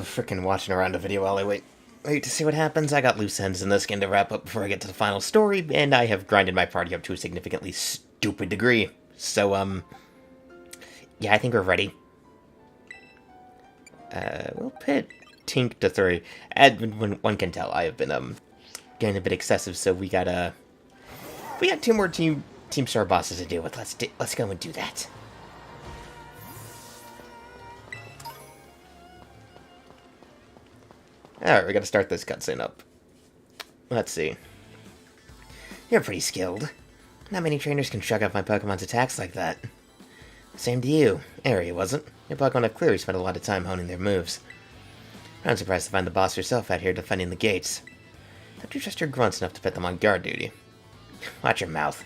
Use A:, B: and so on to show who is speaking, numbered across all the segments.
A: Freaking watching around a video while I wait to see what happens. I got loose ends in this game to wrap up before I get to the final story, and I have grinded my party up to a significantly stupid degree. So, yeah, I think we're ready. We'll pit Tink to 3. When one can tell, I have been, getting a bit excessive, so we got 2 more Team Star bosses to deal with. Let's go and do that. Alright, we gotta start this cutscene up. Let's see. You're pretty skilled. Not many trainers can shrug off my Pokemon's attacks like that. Same to you. Area wasn't. Your Pokemon have clearly spent a lot of time honing their moves. I'm surprised to find the boss herself out here defending the gates. Don't you trust your grunts enough to put them on guard duty? Watch your mouth.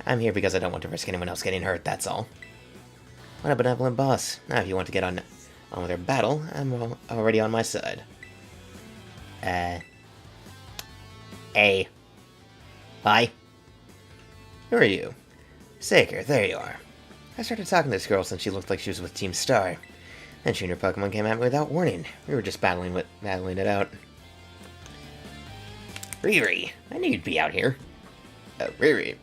A: I'm here because I don't want to risk anyone else getting hurt, that's all. What a benevolent boss. Now if you want to get on with their battle, I'm already on my side. Hi. Who are you? Seiker, there you are. I started talking to this girl since she looked like she was with Team Star. Then she and her Pokemon came at me without warning. We were just battling it out. Riri, I knew you'd be out here. Riri.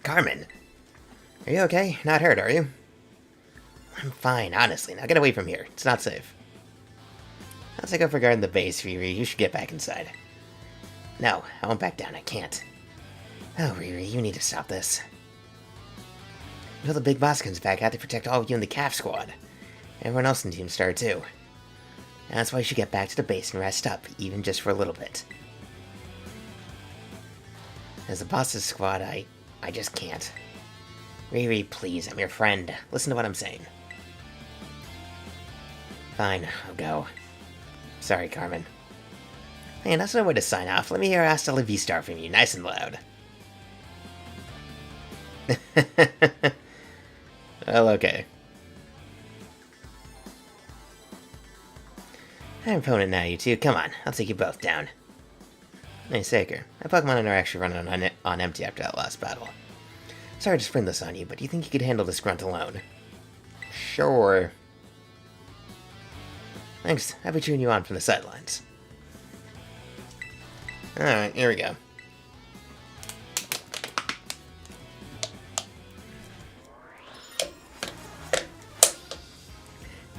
A: Carmen. Are you okay? Not hurt, are you? I'm fine, honestly. Now get away from here. It's not safe. I'll take up for guarding the base, Riri. You should get back inside. No, I won't back down. I can't. Oh, Riri, you need to stop this. You know the big boss comes back out to protect all of you in the calf squad. Everyone else in Team Star, too. And that's why you should get back to the base and rest up, even just for a little bit. As the boss's squad, I just can't. Riri, please, I'm your friend. Listen to what I'm saying. Fine, I'll go. Sorry, Carmen. Hey, that's no way to sign off. Let me hear Hasta La Vista from you, nice and loud. Well, okay. I'm opponent now, you two. Come on, I'll take you both down. Hey, Seiker. My Pokemon are actually running on empty after that last battle. Sorry to spring this on you, but do you think you could handle this grunt alone? Sure. Thanks. I'll be cheering you on from the sidelines. Alright, here we go.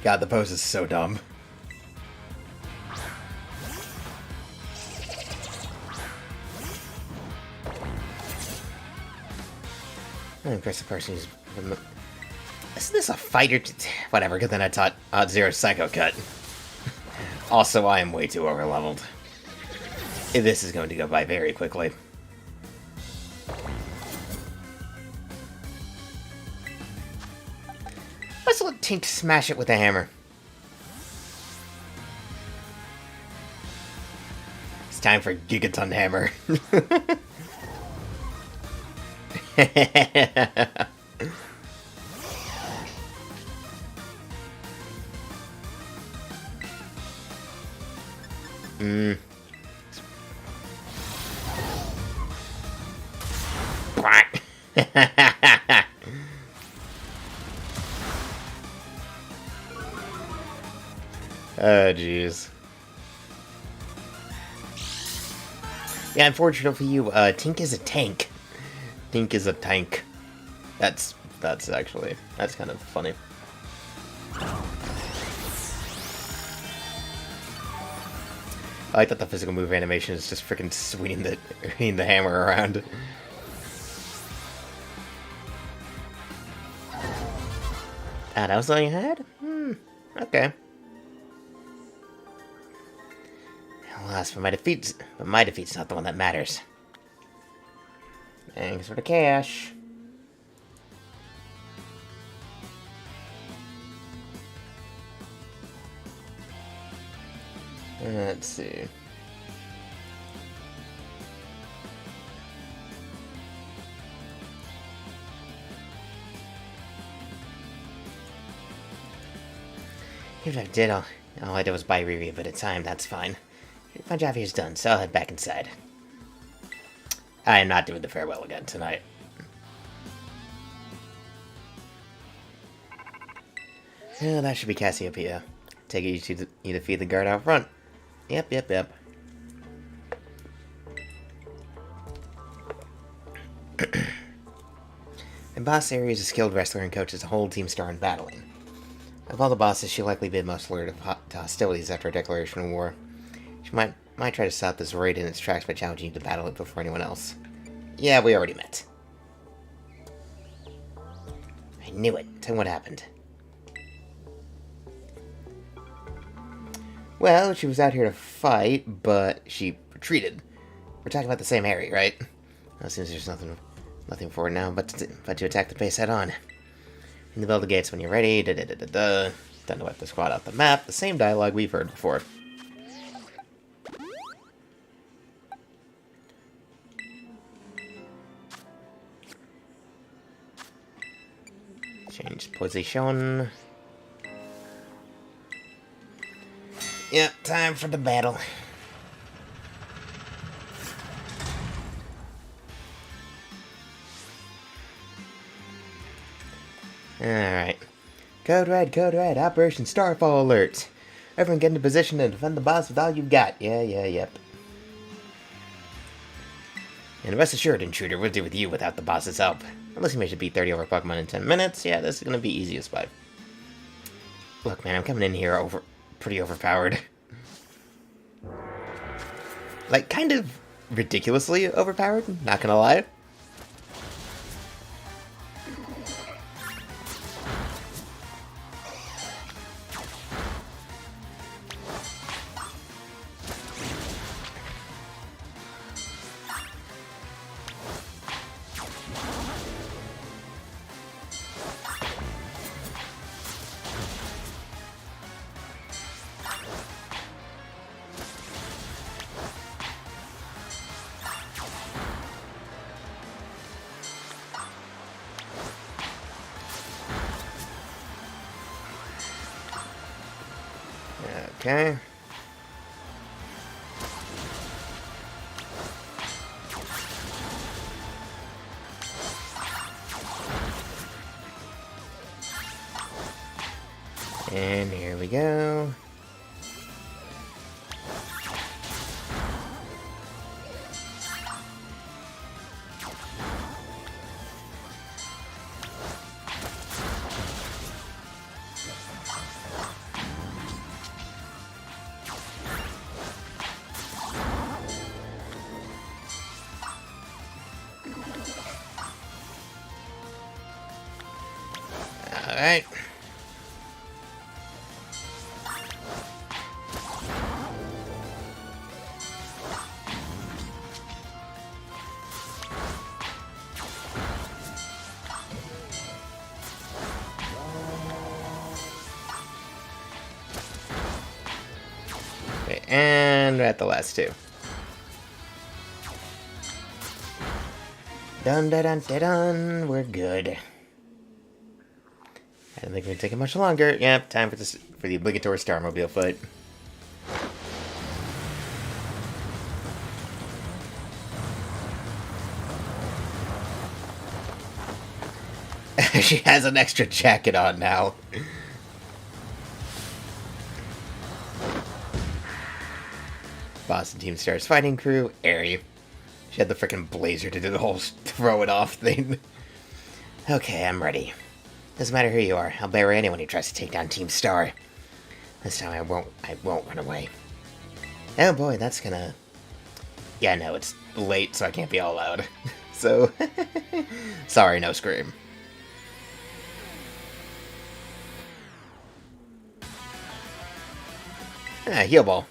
A: God, the pose is so dumb. I'm impressed the person who's... Isn't this a fighter? Whatever, because then I taught Zero Psycho Cut. Also, I am way too overleveled. This is going to go by very quickly. Let's let Tink smash it with a hammer. It's time for Gigaton Hammer. Oh, jeez. Yeah, unfortunately for you, Tink is a tank. Tink is a tank. That's kind of funny. I like that the physical move animation is just freaking swinging the hammer around. Ah, that was all you had? Okay. Alas, but my defeat's not the one that matters. Thanks for the cash. Let's see. If I did, all I did was buy Riri a bit of time, that's fine. My job here's done, so I'll head back inside. I am not doing the farewell again tonight. Yeah, that should be Cassiopeia. Take it you defeat the guard out front. Yep. The boss area is a skilled wrestler and coaches a whole Team Star in battling. Of all the bosses, she'll likely be most alert to hostilities after a declaration of war. She might try to stop this raid in its tracks by challenging you to battle it before anyone else. Yeah, we already met. I knew it. Tell me what happened. Well, she was out here to fight, but she retreated. We're talking about the same area, right? Well, it seems there's nothing for it now but to attack the base head on. In the build the gates when you're ready. Time to wipe the squad off the map. The same dialogue we've heard before. Change position. Yep, time for the battle. Alright. Code Red, Operation Starfall Alert. Everyone get into position and defend the boss with all you've got. Yep. And rest assured, intruder, we'll do with you without the boss's help. Unless you manage to beat 30 over Pokemon in 10 minutes, yeah, this is gonna be easy as pie. Look, man, I'm coming in here pretty overpowered. Like, kind of ridiculously overpowered, not gonna lie. Okay. And here we go. Alright. Okay, and we're at the last two. Dun, we're good. I don't think we're taking much longer. Yep, time for the obligatory Starmobile fight. She has an extra jacket on now. Boss and Team Star's fighting crew, Aerie. She had the frickin' blazer to do the whole throw it off thing. Okay, I'm ready. Doesn't matter who you are, I'll bury anyone who tries to take down Team Star. This time I won't run away. Oh boy, that's gonna... Yeah, no, it's late, so I can't be all loud. So, sorry, no scream. Ah, heal ball.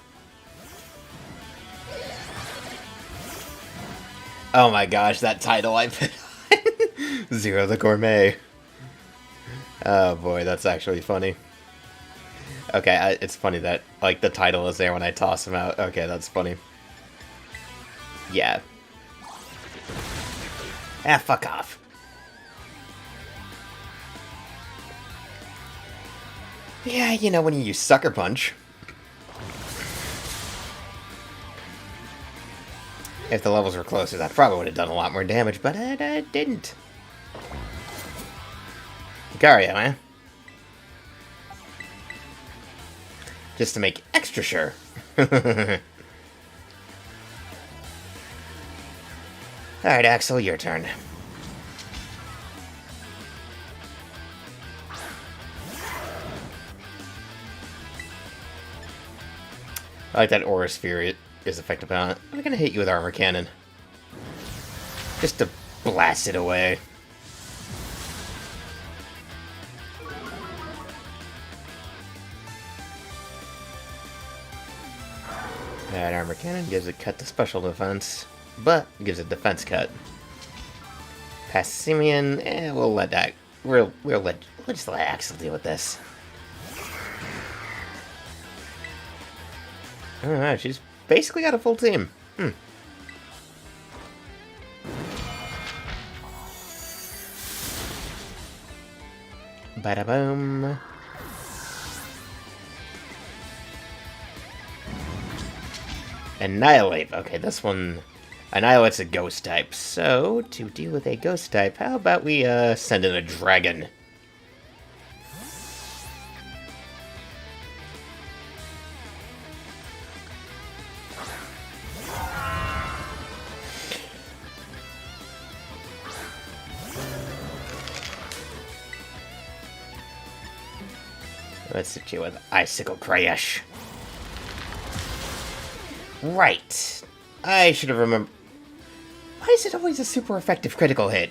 A: Oh my gosh, that title I put on. Zero the Gourmet. Oh boy, that's actually funny. Okay, it's funny that, like, the title is there when I toss him out. Okay, that's funny. Yeah. Ah, fuck off. Yeah, you know, when you use Sucker Punch. If the levels were closer, that probably would have done a lot more damage, but it didn't. Lucario, eh? Just to make extra sure. Alright, Axel, your turn. I like that Aura Sphere is effective on it. I'm gonna hit you with Armor Cannon. Just to blast it away. That Armor Cannon gives a cut to special defense, but gives a defense cut. Passimian, we'll let that. We'll just let Axel deal with this. Alright, she's basically got a full team. Bada boom. Annihilate. Okay, this one annihilates a ghost type. So, to deal with a ghost type, how about we send in a dragon? Let's hit you with Icicle Crash. Right. I should have remembered. Why is it always a super effective critical hit?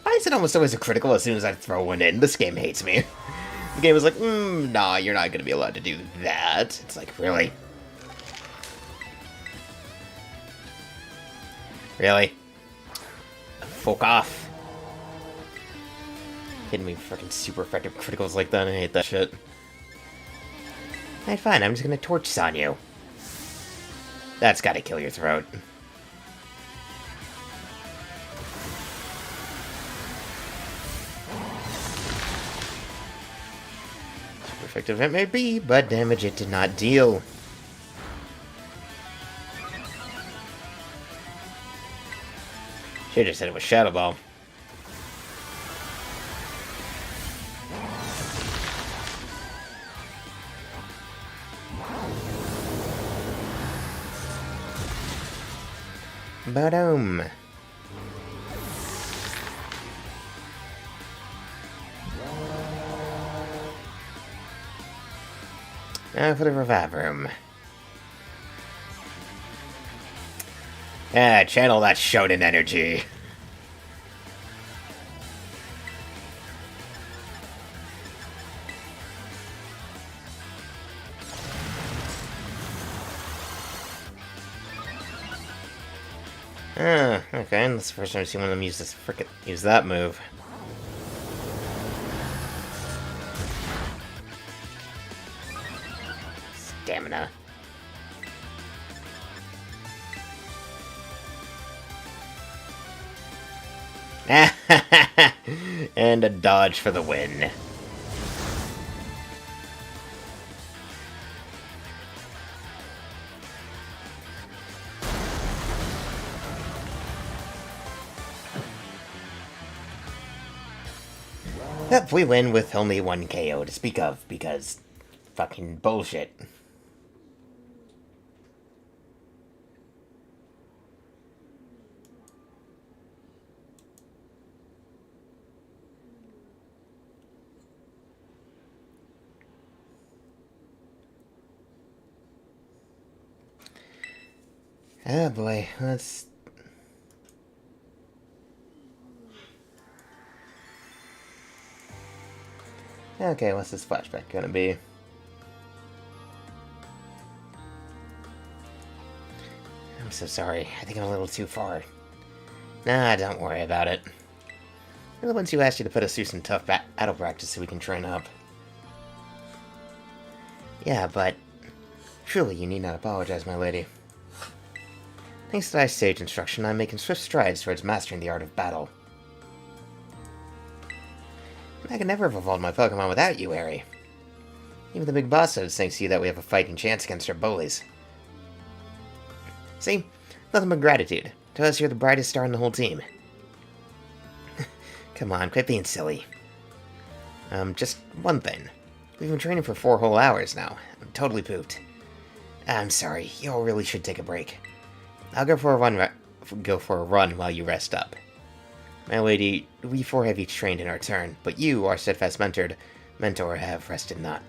A: Why is it almost always a critical as soon as I throw one in? This game hates me. The game was like, nah, you're not going to be allowed to do that. It's like, really? Really? Fuck off. Hitting me freaking super effective criticals like that, I hate that shit. Alright, fine, I'm just gonna torch on you. That's gotta kill your throat. Super effective it may be, but damage it did not deal. Should've just said it was Shadow Ball. Ba-dum. Now for the revive room. Channel that shonen energy. Okay, that's the first time I've seen one of them use that move. Stamina. And a dodge for the win. Yep, we win with only one KO to speak of, because fucking bullshit. Oh boy, let's... Okay, what's this flashback gonna be? I'm so sorry. I think I'm a little too far. Nah, don't worry about it. We're the ones who asked you to put us through some tough battle practice so we can train up. Yeah, but... Truly, you need not apologize, my lady. Thanks to thy sage instruction, I'm making swift strides towards mastering the art of battle. I could never have evolved my Pokemon without you, Harry. Even the big boss says thanks to you that we have a fighting chance against our bullies. See? Nothing but gratitude. To us, you're the brightest star in the whole team. Come on, quit being silly. Just one thing. We've been training for 4 whole hours now. I'm totally pooped. I'm sorry, you all really should take a break. I'll go for a run while you rest up. My lady, we 4 have each trained in our turn, but you, our steadfast mentor, have rested not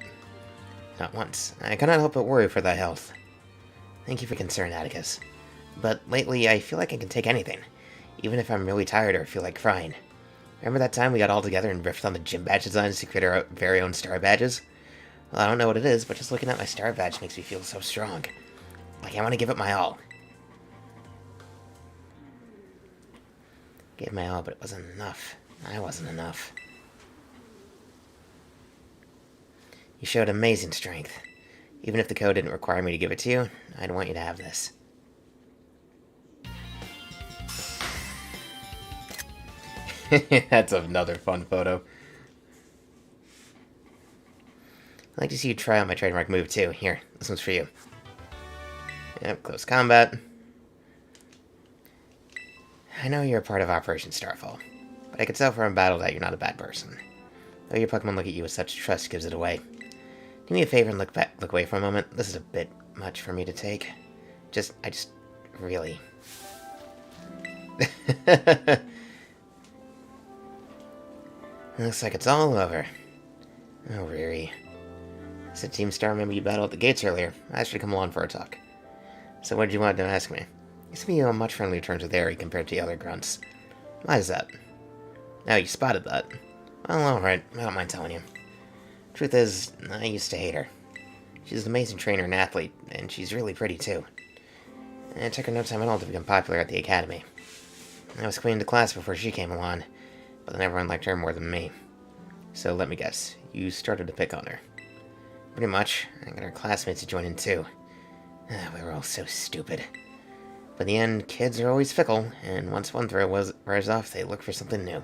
A: once. I cannot help but worry for thy health. Thank you for concern, Atticus. But lately, I feel like I can take anything, even if I'm really tired or feel like crying. Remember that time we got all together and riffed on the gym badge designs to create our very own star badges? Well, I don't know what it is, but just looking at my star badge makes me feel so strong. Like I want to give it my all. Gave my all, but it wasn't enough. I wasn't enough. You showed amazing strength. Even if the code didn't require me to give it to you, I'd want you to have this. That's another fun photo. I'd like to see you try out my trademark move, too. Here, this one's for you. Yep, close combat. I know you're a part of Operation Starfall, but I can tell from battle that you're not a bad person. Though your Pokemon look at you with such trust gives it away. Do me a favor and look away for a moment. This is a bit much for me to take. I just really... Looks like it's all over. Oh, Riri. Said Team Star remember you battled at the gates earlier. I asked you to come along for a talk. So what did you want to ask me? You seem to be on much friendlier terms with Aerie compared to the other grunts. Why is that? Oh, you spotted that. Well, alright. I don't mind telling you. Truth is, I used to hate her. She's an amazing trainer and athlete, and she's really pretty, too. And it took her no time at all to become popular at the academy. I was queen of the class before she came along, but then everyone liked her more than me. So let me guess, you started to pick on her. Pretty much. I got her classmates to join in, too. We were all so stupid. But in the end, kids are always fickle, and once one throw wears off, they look for something new.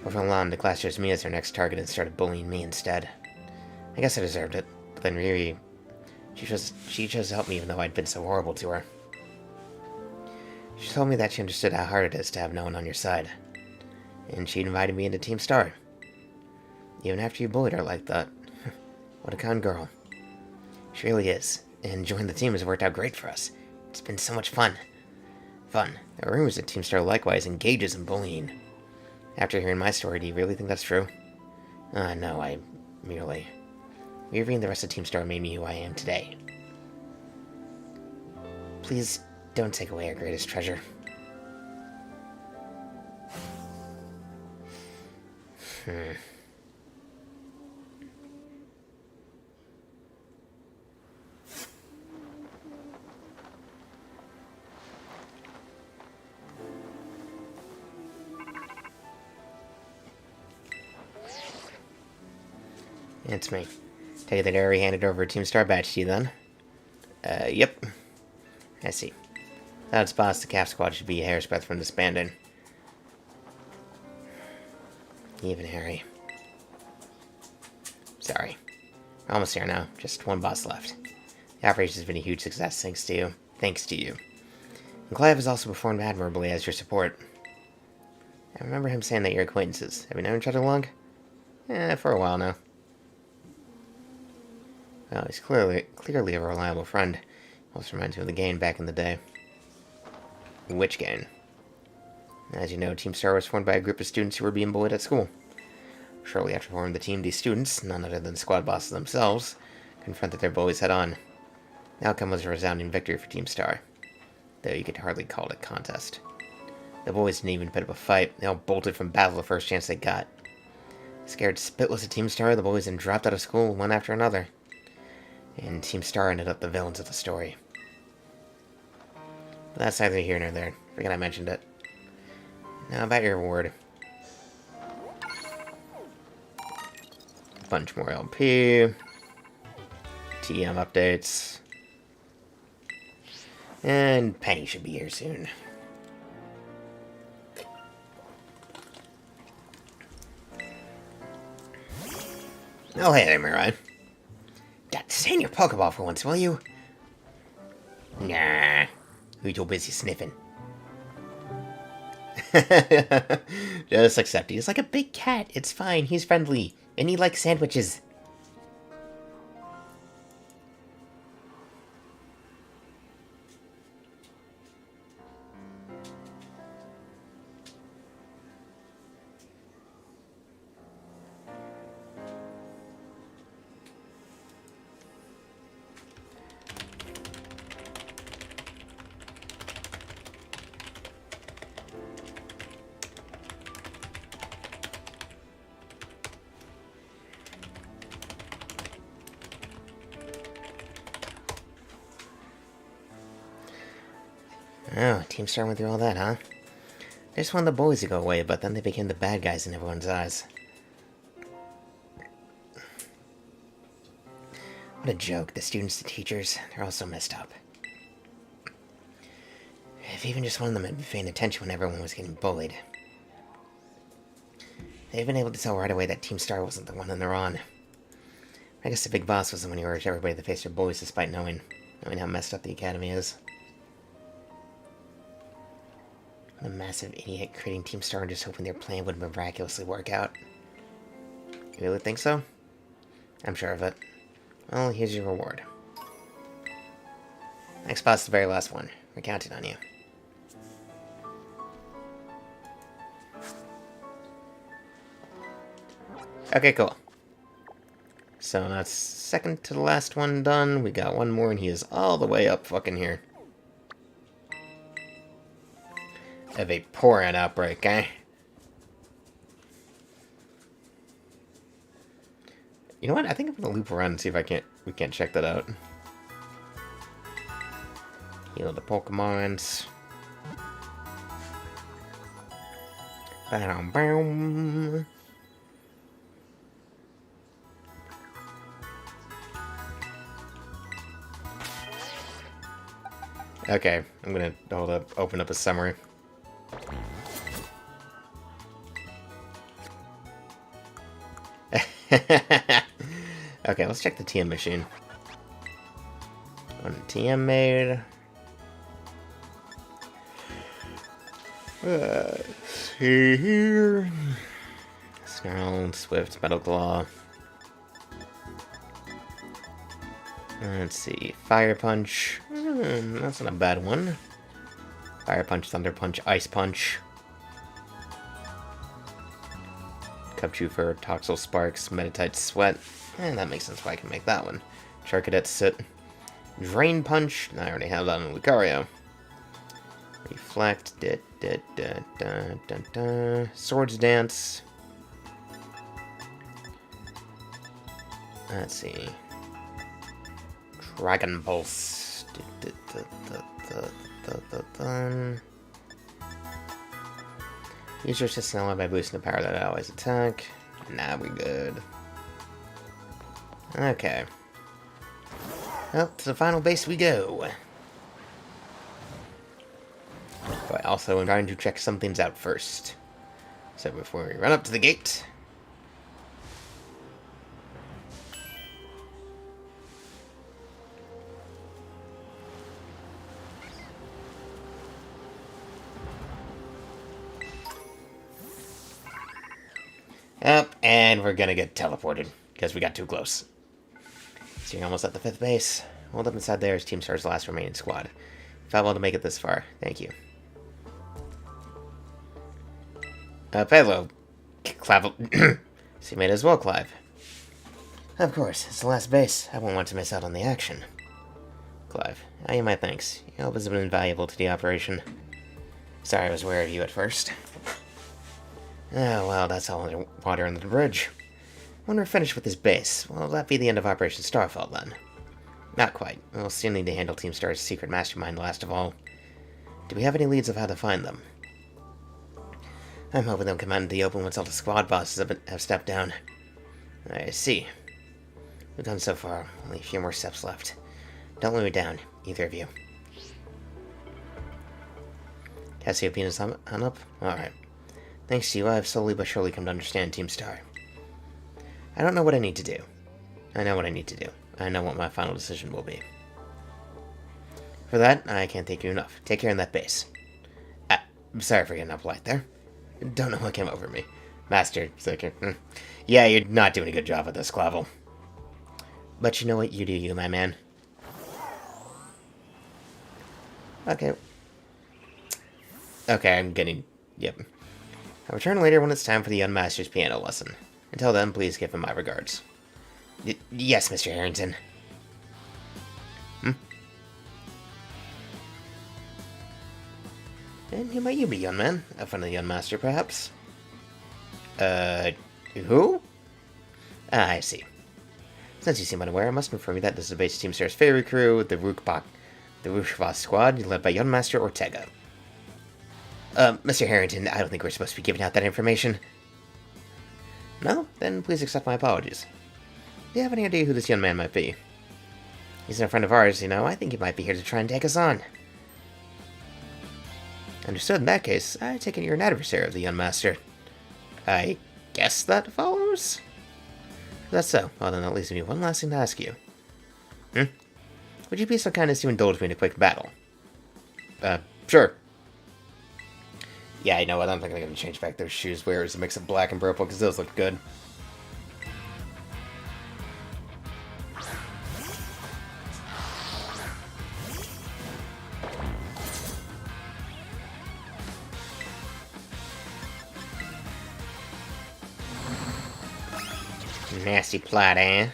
A: Before long, the class chose me as their next target and started bullying me instead. I guess I deserved it, but then Riri... She chose to help me even though I'd been so horrible to her. She told me that she understood how hard it is to have no one on your side. And she invited me into Team Star. Even after you bullied her like that. What a kind girl. She really is, and joining the team has worked out great for us. It's been so much fun. There are rumors that Team Star likewise engages in bullying. After hearing my story, do you really think that's true? No, I merely... Riri and the rest of Team Star made me who I am today. Please, don't take away our greatest treasure. It's me. Take it that Aerie handed over a Team Star badge to you, then? Yep. I see. Without its boss, the Cap Squad should be a hair's breadth from disbanding. Even Harry. Sorry. We're almost here now. Just one boss left. The operation has been a huge success thanks to you. And Clive has also performed admirably as your support. I remember him saying that you're acquaintances. Have you known each other long? For a while now. Well, he's clearly a reliable friend. Also reminds me of the Gain back in the day. Which Gain? As you know, Team Star was formed by a group of students who were being bullied at school. Shortly after forming the team, these students, none other than the squad bosses themselves, confronted their bullies head-on. The outcome was a resounding victory for Team Star, though you could hardly call it a contest. The bullies didn't even put up a fight. They all bolted from battle the first chance they got. Scared spitless of Team Star, the bullies then dropped out of school one after another. And Team Star ended up the villains of the story. But that's neither here nor there. Forget I mentioned it. Now about your reward. Bunch more LP. TM updates. And Penny should be here soon. Oh, hey there, Mirai. Stay in your Pokeball for once, will you? Nah. Who's you busy sniffing? Just accept it. He's like a big cat. It's fine. He's friendly. And he likes sandwiches. Oh, Team Star went through all that, huh? They just wanted the boys to go away, but then they became the bad guys in everyone's eyes. What a joke. The students, the teachers, they're all so messed up. If even just one of them had been paying attention when everyone was getting bullied. They've been able to tell right away that Team Star wasn't the one they're on. I guess the big boss was the one who urged everybody to face their bullies despite knowing how messed up the academy is. The massive idiot creating Team Star and just hoping their plan would miraculously work out. You really think so? I'm sure of it. Well, here's your reward. Next boss is the very last one. We're counting on you. Okay, cool. So that's second to the last one done. We got one more and he is all the way up fucking here. A Vaporeon outbreak, eh? You know what? I think I'm gonna loop around and see if we can't check that out. Heal the Pokemons. Boom, boom. Okay, I'm gonna open up a summary. Okay, let's check the TM machine. One TM made. Let's see here. Snarl, Swift, Metal Claw. Let's see. Fire Punch. That's not a bad one. Fire Punch, Thunder Punch, Ice Punch. Cubchoofer, Toxel Sparks, Meditite Sweat. And that makes sense why I can make that one. Charcadet Sit. Drain Punch. I already have that on Lucario. Reflect. Swords Dance. Let's see. Dragon Pulse. Use your system ally by boosting the power that allies attack. Nah, we good. Okay. Well, to the final base we go. But also, I'm trying to check some things out first. So before we run up to the gate... Yep, and we're gonna get teleported, because we got too close. So you're almost at the 5th base. Hold up inside there is Team Star's last remaining squad. Felt well to make it this far. Thank you. Hello, Clive. So you made it as well, Clive. Of course, it's the last base. I won't want to miss out on the action. Clive, I owe you my thanks. Your help has been invaluable to the operation. Sorry I was wary of you at first. Oh, well, that's all water under the bridge. When we're finished with this base, will that be the end of Operation Starfall, then? Not quite. We'll still need to handle Team Star's secret mastermind last of all. Do we have any leads of how to find them? I'm hoping they'll come out into the open once all the squad bosses have stepped down. I see. We've done so far. Only a few more steps left. Don't let me down, either of you. Cassiopeia's on up? Alright. Thanks to you, I have slowly but surely come to understand Team Star. I don't know what I need to do. I know what I need to do. I know what my final decision will be. For that, I can't thank you enough. Take care in that base. I'm sorry for getting up light there. Don't know what came over me. Master, Seiker. Yeah, you're not doing a good job at this, Clavel. But you know what? You do you, my man. Okay. Okay, I'm getting... Yep. I'll return later when it's time for the young master's piano lesson. Until then, please give him my regards. Yes, Mr. Harrington. And who might you be, young man? A friend of the young master, perhaps? Who? Ah, I see. Since you seem unaware, I must inform you that this is the base Team Star's favorite crew, the The Rushva squad, led by young Master Ortega. Mr. Harrington, I don't think we're supposed to be giving out that information. No? Then please accept my apologies. Do you have any idea who this young man might be? He's a friend of ours, you know. I think he might be here to try and take us on. Understood. In that case, I take it you're an adversary of the young master. I guess that follows? If that's so, well then that leaves me one last thing to ask you. Would you be so kind as to indulge me in a quick battle? Sure. Yeah, I know. I don't think I'm going to change back those shoes where it's a mix of black and purple, because those look good. Nasty plot, eh?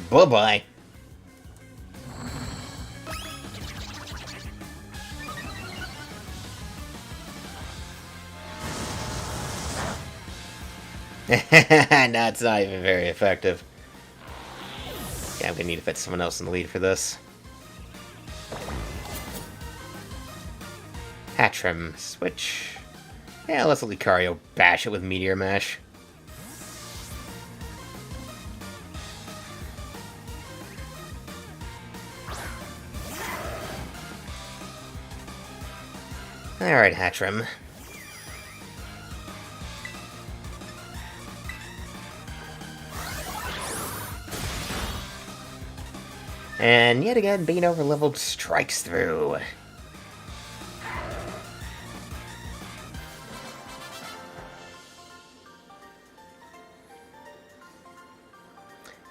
A: Bye-bye. No, it's not even very effective. Yeah, I'm gonna need to put someone else in the lead for this. Hatchrim, switch. Yeah, let's let Lucario bash it with Meteor Mash. Alright, Hatchrim. And yet again, being over-leveled strikes through.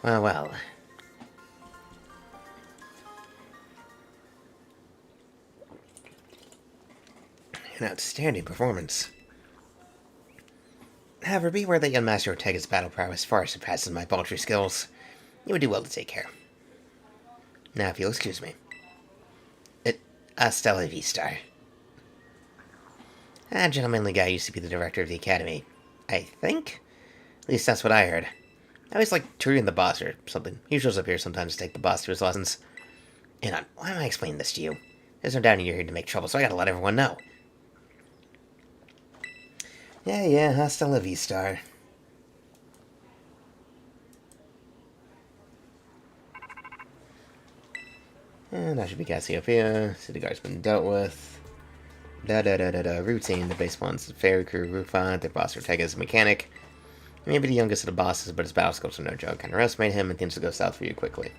A: Well, well. An outstanding performance. However, be aware that young Master Ortega's battle prowess far surpasses my paltry skills. You would do well to take care. Now, if you'll excuse me. Hasta la vista. That gentlemanly guy used to be the director of the academy. I think? At least that's what I heard. I always like tutoring the boss or something. He shows up here sometimes to take the boss to his lessons. And why am I explaining this to you? There's no doubt you're here to make trouble, so I gotta let everyone know. Yeah, hasta la vista. And that should be Cassiopeia. City Guard's been dealt with. Routine. The base one's the Fairy Crew, Rufon. Their boss Ortega's a mechanic. Maybe the youngest of the bosses, but his battle skills are no joke. Underestimate him and things will go south for you quickly.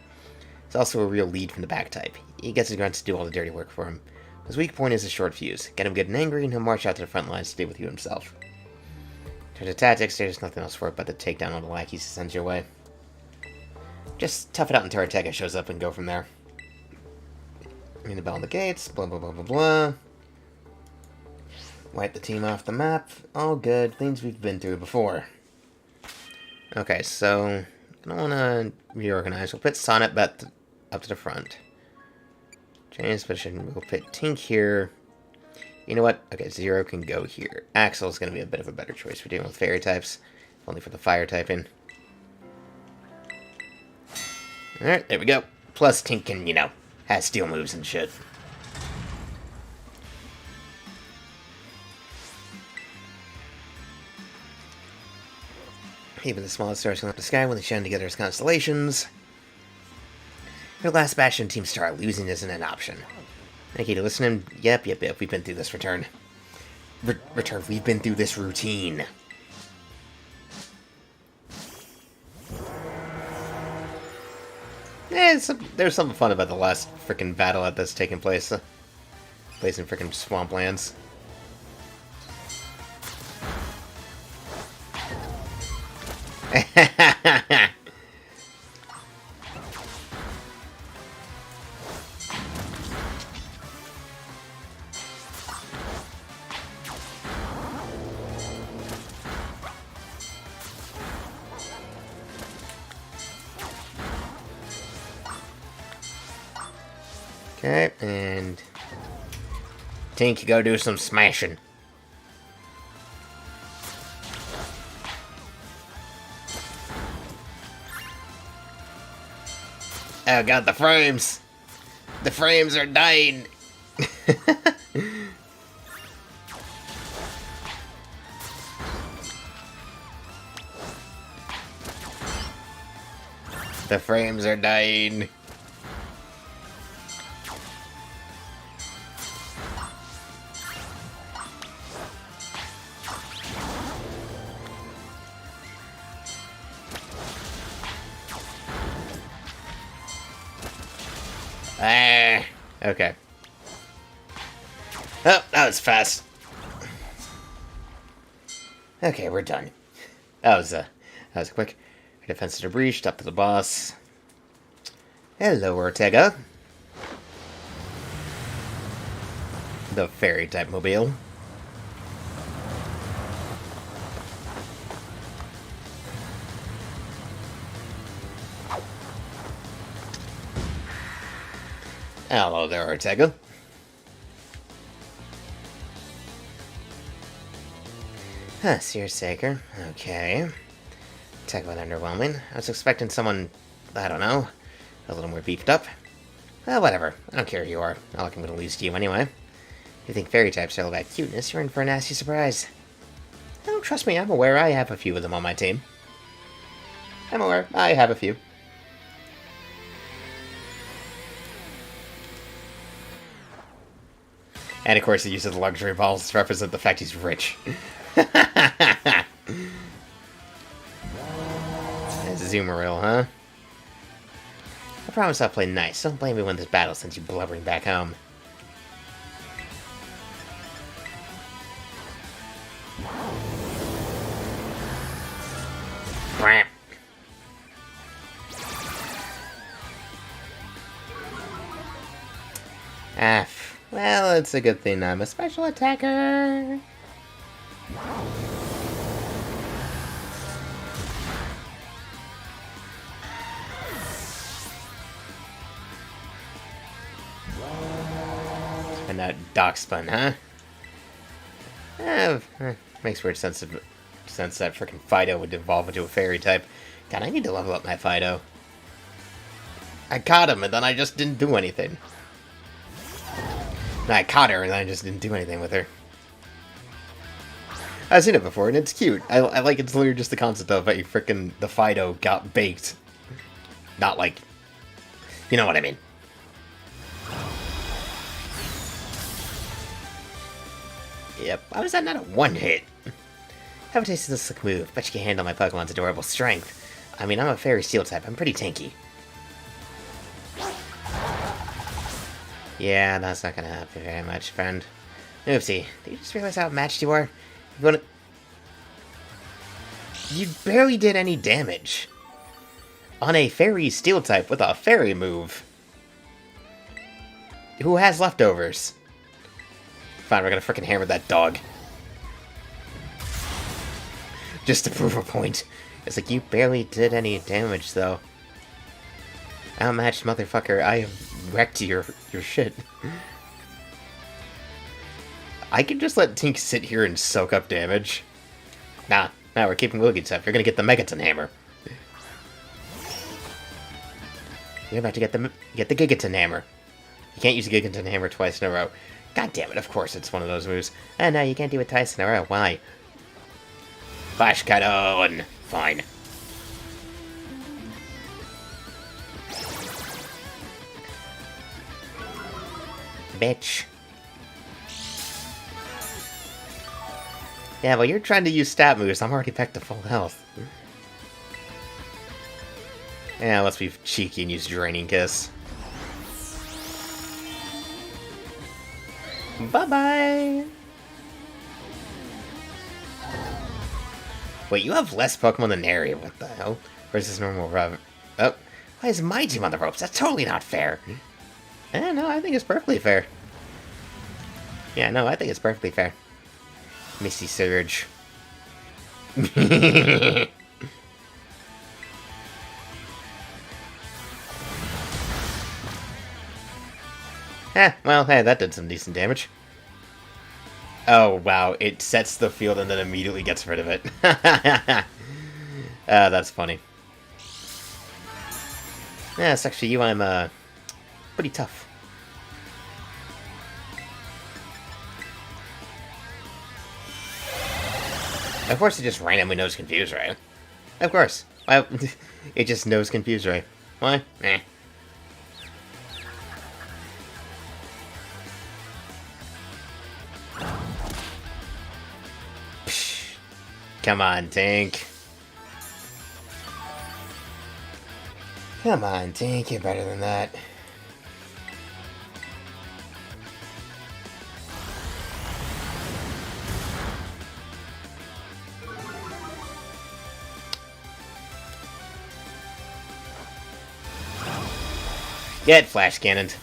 A: He's also a real lead from the back type. He gets his grunts to do all the dirty work for him. His weak point is his short fuse. Get him good and angry, and he'll march out to the front lines to deal with you himself. In terms of tactics, there's nothing else for it but to take down all the lackeys he sends your way. Just tough it out until Ortega shows up and go from there. Ring the bell on the gates, blah blah blah blah blah. Wipe the team off the map. All good. Things we've been through before. Okay, so I don't want to reorganize. We'll put Sonnet back up to the front. Change position. We'll put Tink here. You know what? Okay, Zero can go here. Axel's going to be a bit of a better choice for dealing with fairy types. Only for the fire typing. Alright, there we go. Plus Tink can, you know, has steel moves and shit. Even the smallest stars come up the sky when they shine together as constellations. Your last Bastion Team Star, losing isn't an option. Thank you to listening. Yep, we've been through this return. Return, we've been through this routine. There's something fun about the last frickin' battle that's taking place. Place in frickin' swamplands. Okay, and Tink, go do some smashing. Oh god, the frames! The frames are dying! The frames are dying. Ah, okay. Oh, that was fast. Okay, we're done. That was quick. Defense to breach, up to the boss. Hello, Ortega. The fairy type mobile. Hello there, Ortega. Huh, Seer Seiker. Okay. Talk about underwhelming. I was expecting someone, I don't know, a little more beefed up. Well, whatever. I don't care who you are. Not like I'm gonna lose to you anyway. If you think fairy types are all about cuteness, you're in for a nasty surprise. Oh, trust me, I'm aware I have a few of them on my team. I'm aware, I have a few. And of course, he uses the luxury balls to represent the fact he's rich. Zoomeril, huh? I promise I'll play nice. Don't blame me when this battle sends you blubbering back home. Ah, well, it's a good thing I'm a special attacker. And that Darkspun, huh? Makes weird sense that frickin' Fido would evolve into a fairy type. God, I need to level up my Fido. I caught him, and then I just didn't do anything. No, I caught her, and then I just didn't do anything with her. I've seen it before, and it's cute. I like it's literally just the concept of a frickin' the Fido got baked. Not like... You know what I mean. Yep, why was that not a one-hit? Have a taste of this slick move. Bet you can handle my Pokemon's adorable strength. I mean, I'm a fairy steel type. I'm pretty tanky. Yeah, that's not gonna help you very much, friend. Oopsie. Did you just realize how matched you are? You barely did any damage. On a fairy steel type with a fairy move. Who has leftovers? Fine, we're gonna frickin' hammer that dog. Just to prove a point. It's like, you barely did any damage, though. Outmatched motherfucker, I have wrecked your shit. I can just let Tink sit here and soak up damage. Nah, we're keeping Wilgid stuff. You're gonna get the Megaton Hammer. You're about to get the Gigaton Hammer. You can't use the Gigaton Hammer twice in a row. God damn it, of course it's one of those moves. No, you can't do it twice in a row. Why? Flash Cannon! Fine. Bitch. Yeah, well, you're trying to use stat moves. I'm already back to full health. Yeah, let's be cheeky and use Draining Kiss. Bye-bye! Wait, you have less Pokemon than Harry. What the hell? Where's this normal Rev? Oh, why is my team on the ropes? That's totally not fair. No, I think it's perfectly fair. Yeah, no, I think it's perfectly fair. Misty Surge. Well, hey, that did some decent damage. Oh, wow, it sets the field and then immediately gets rid of it. That's funny. Yeah, it's actually you. I'm pretty tough. Of course, it just randomly knows confuse, right? Of course. Why? It just knows confuse, right? Why? Eh. Psh. Come on, Tank. Come on, Tank. You're better than that. Get flash cannoned.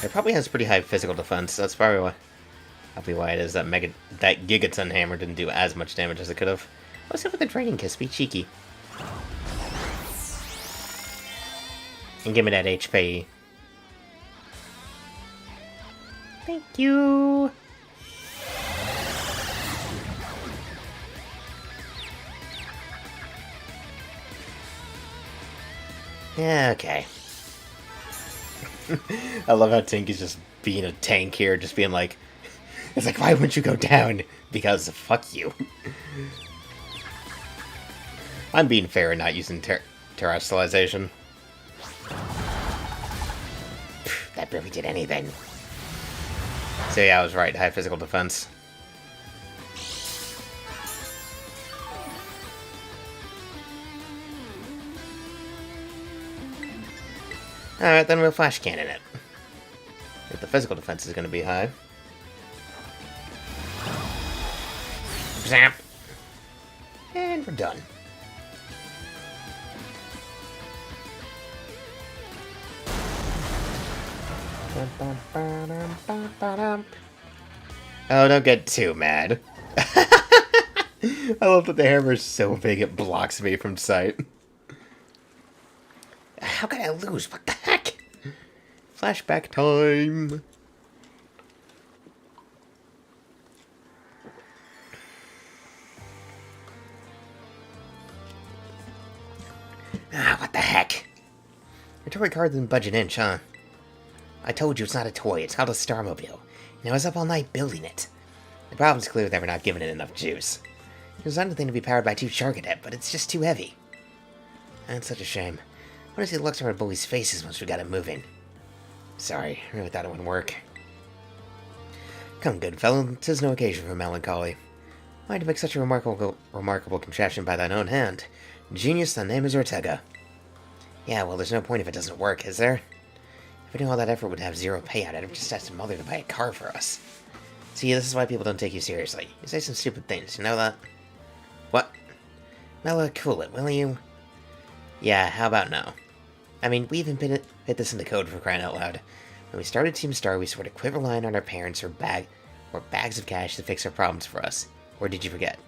A: It probably has pretty high physical defense. That's probably why it is that Gigaton hammer didn't do as much damage as it could have. What's up with the Draining Kiss? Be cheeky. And give me that HP. Thank you. Yeah, okay. I love how Tink is just being a tank here, just being like, it's like, why wouldn't you go down? Because fuck you. I'm being fair and not using terrestrialization. That barely did anything. So yeah, I was right, high physical defense. Alright, then we'll flash cannon it. If the physical defense is going to be high. Zap! And we're done. Oh, don't get too mad. I love that the hammer is so big it blocks me from sight. How could I lose? What the heck? Flashback time. What the heck? Your toy card didn't budge an inch, huh? I told you it's not a toy, it's called a Starmobile. And I was up all night building it. The problem's clear that we're not giving it enough juice. It was anything to be powered by 2 Charcadet, but it's just too heavy. That's such a shame. What does he look to our bullies' faces once we got it moving? Sorry, I really thought it wouldn't work. Come, good fellow, 'tis no occasion for melancholy. Why to make such a remarkable contraption by thine own hand? Genius, thy name is Ortega. Yeah, well, there's no point if it doesn't work, is there? If I knew all that effort would have 0 payout, I'd have just asked Mother to buy a car for us. See, this is why people don't take you seriously. You say some stupid things, you know that? What? Mella, cool it, will you? Yeah, how about no? I mean, we even hit this in the code for crying out loud. When we started Team Star, we swore to quit relying on our parents or bags of cash to fix our problems for us. Or did you forget?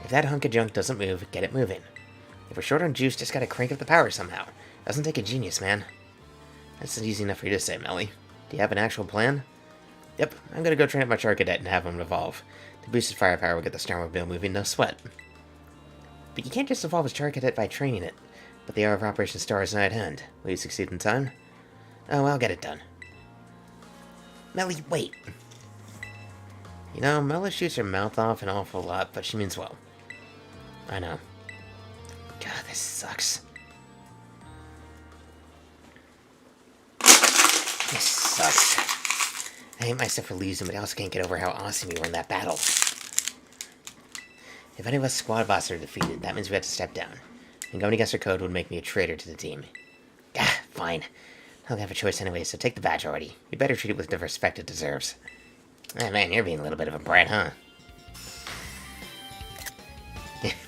A: If that hunk of junk doesn't move, get it moving. If we're short on juice, just gotta crank up the power somehow. Doesn't take a genius, man. That's easy enough for you to say, Melly. Do you have an actual plan? Yep, I'm gonna go train up my Charcadet and have him evolve. The boosted firepower will get the Starmobile moving, no sweat. But you can't just evolve his Charcadet by training it. But the hour of Operation Star is nigh at hand. Will you succeed in time? Oh, I'll get it done. Melly, wait. You know, Mella shoots her mouth off an awful lot, but she means well. I know. God, this sucks. This sucks. I hate myself for losing, but I also can't get over how awesome we were in that battle. If any of us squad bosses are defeated, that means we have to step down. And going against our code would make me a traitor to the team. Ah, fine. I don't have a choice anyway, so take the badge already. You better treat it with the respect it deserves. Ah, man, you're being a little bit of a brat, huh?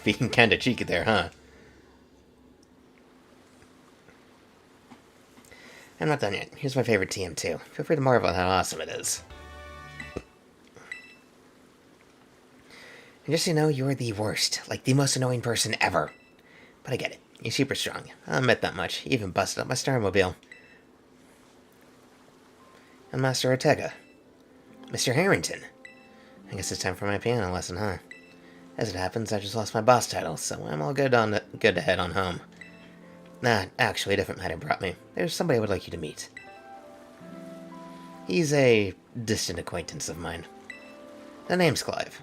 A: Being kinda cheeky there, huh? I'm not done yet. Here's my favorite TM2. Feel free to marvel at how awesome it is. And just so you know, you're the worst. Like, the most annoying person ever. But I get it. You're super strong. I'll admit that much. You even busted up my Starmobile. I'm Master Ortega. Mr. Harrington. I guess it's time for my piano lesson, huh? As it happens, I just lost my boss title, so I'm all good to head on home. Nah, actually, a different matter brought me. There's somebody I would like you to meet. He's a distant acquaintance of mine. The name's Clive.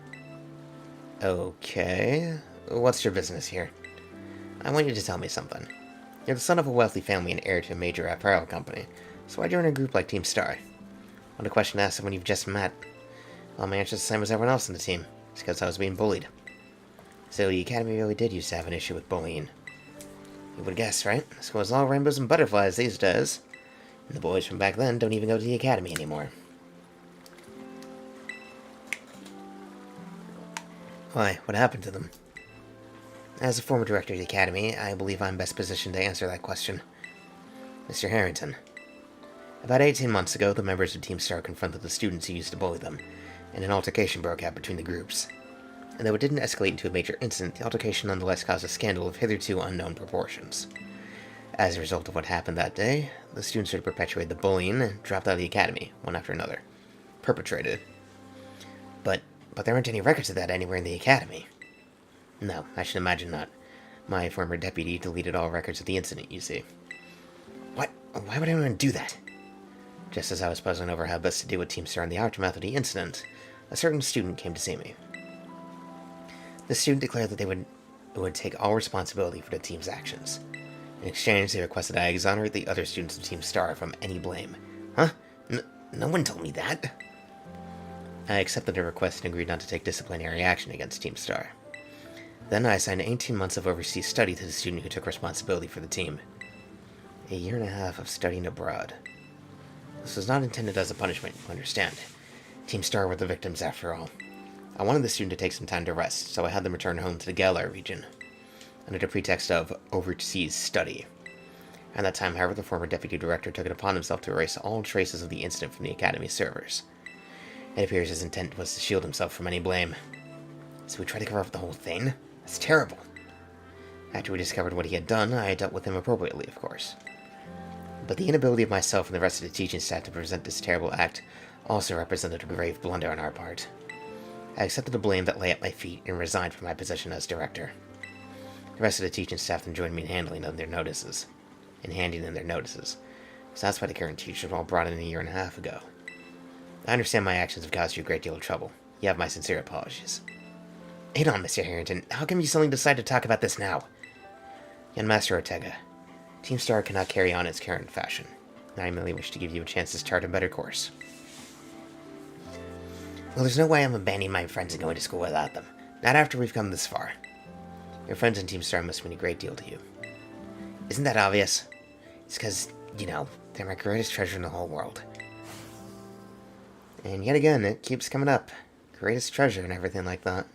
A: Okay. What's your business here? I want you to tell me something. You're the son of a wealthy family and heir to a major apparel company, so why join a group like Team Star? When a question asked when you've just met, well, my answer's the same as everyone else in the team. It's because I was being bullied. So the Academy really did used to have an issue with bullying. You would guess, right? School's all rainbows and butterflies these days. And the boys from back then don't even go to the Academy anymore. Why? What happened to them? As a former director of the Academy, I believe I'm best positioned to answer that question. Mr. Harrington. About 18 months ago, the members of Team Star confronted the students who used to bully them, and an altercation broke out between the groups. And though it didn't escalate into a major incident, the altercation nonetheless caused a scandal of hitherto unknown proportions. As a result of what happened that day, the students who perpetuated the bullying and dropped out of the Academy, one after another. Perpetrated. But there aren't any records of that anywhere in the Academy. No, I should imagine not. My former deputy deleted all records of the incident, you see. What? Why would anyone do that? Just as I was puzzling over how best to deal with Team Star in the aftermath of the incident, a certain student came to see me. The student declared that they would take all responsibility for the team's actions. In exchange, they requested I exonerate the other students of Team Star from any blame. Huh? No one told me that. I accepted the request and agreed not to take disciplinary action against Team Star. Then I assigned 18 months of overseas study to the student who took responsibility for the team. A year and a half of studying abroad. This was not intended as a punishment, you understand. Team Star were the victims after all. I wanted the student to take some time to rest, so I had them return home to the Galar region, under the pretext of overseas study. At that time, however, the former deputy director took it upon himself to erase all traces of the incident from the Academy's servers. It appears his intent was to shield himself from any blame. So we tried to cover up the whole thing? That's terrible. After we discovered what he had done, I dealt with him appropriately, of course. But the inability of myself and the rest of the teaching staff to present this terrible act also represented a grave blunder on our part. I accepted the blame that lay at my feet and resigned from my position as director. The rest of the teaching staff then joined me in handing in their notices. So that's why the current teachers were all brought in a year and a half ago. I understand my actions have caused you a great deal of trouble. You have my sincere apologies. Hold on, Mr. Harrington. How come you suddenly decide to talk about this now? Young Master Ortega, Team Star cannot carry on its current fashion. I merely wish to give you a chance to chart a better course. Well, there's no way I'm abandoning my friends and going to school without them. Not after we've come this far. Your friends in Team Star must mean a great deal to you. Isn't that obvious? It's because, they're my greatest treasure in the whole world. And yet again, it keeps coming up. Greatest treasure and everything like that.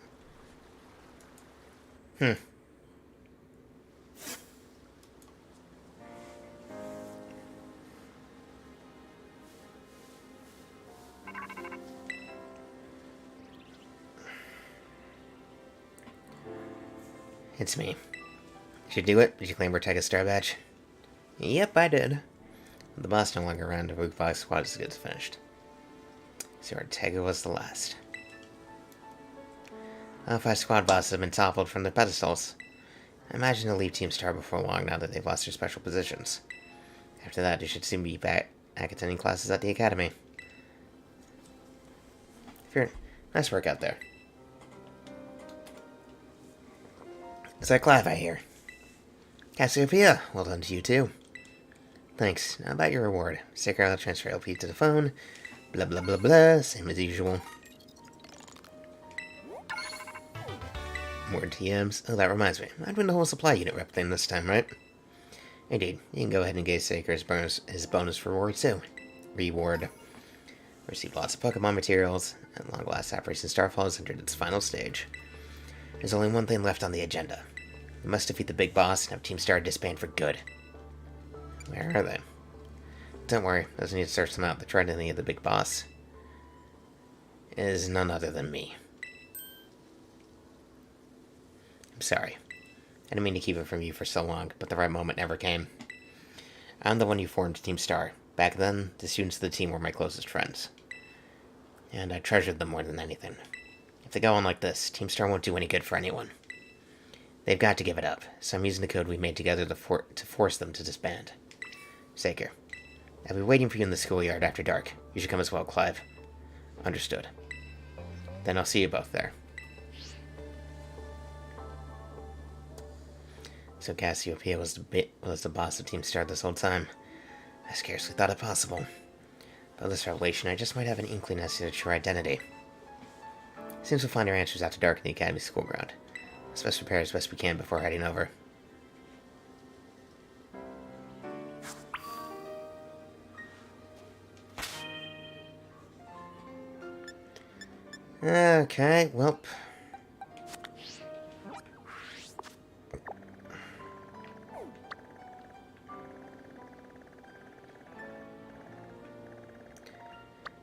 A: It's me. Did you do it? Did you claim Ortega's star badge? Yep, I did. The boss no longer around, the Rook 5 squad is finished. So Ortega was the last. All 5 squad bosses have been toppled from their pedestals. I imagine they'll leave Team Star before long now that they've lost their special positions. After that, you should soon be back attending classes at the Academy. Nice work out there. Is that Clive I hear? Cassiopeia, well done to you too. Thanks. Now about your reward. Seiker will transfer LP to the phone. Blah blah blah blah, same as usual. More TMs. Oh, that reminds me. I'd win the whole supply unit rep thing this time, right? Indeed. You can go ahead and give Seiker's his bonus reward too. Reward. Receive lots of Pokémon materials. At long last, Operation Starfall has entered its final stage. There's only one thing left on the agenda. We must defeat the big boss and have Team Star disband for good. Where are they? Don't worry, doesn't need to search them out. The trident of the big boss is none other than me. I'm sorry. I didn't mean to keep it from you for so long, but the right moment never came. I'm the one who formed Team Star. Back then, the students of the team were my closest friends. And I treasured them more than anything. If they go on like this, Team Star won't do any good for anyone. They've got to give it up, so I'm using the code we made together to force them to disband. Seiker, I'll be waiting for you in the schoolyard after dark. You should come as well, Clive. Understood. Then I'll see you both there. So Cassiopeia was the boss of Team Star this whole time. I scarcely thought it possible. By this revelation, I just might have an inkling as to her true identity. Seems we'll find our answers after dark in the Academy school ground. Let's best prepare as best we can before heading over. Okay, well.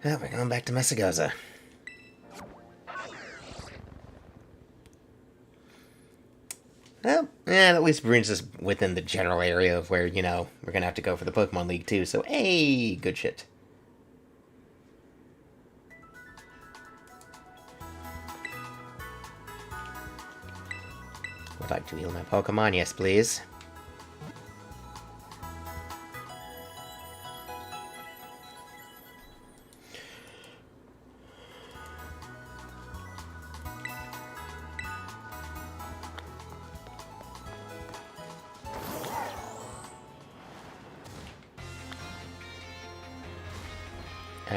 A: Well, we're going back to Mesagoza. Well, yeah, at least brings us within the general area of where, you know, we're gonna have to go for the Pokemon League too, so hey, good shit. Would like to heal my Pokemon? Yes, please.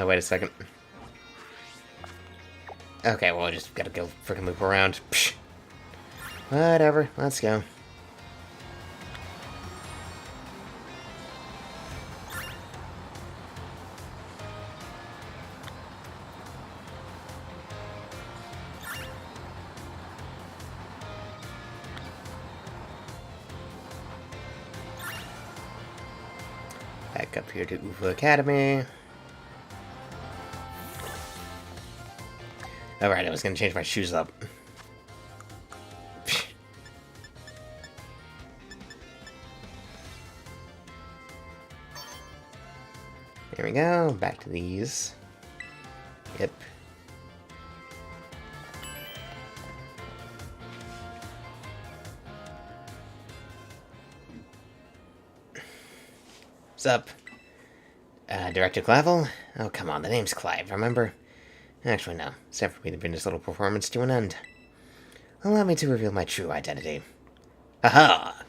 A: Wait a second. Okay, well, I just gotta go freaking loop around. Psh. Whatever, let's go. Back up here to Uva Academy. Alright, I was gonna change my shoes up. Here we go, back to these. Yep. What's up? Director Clavel? Oh, come on, the name's Clive, remember? Actually, no. It's time for me to bring this little performance to an end. Allow me to reveal my true identity. Aha!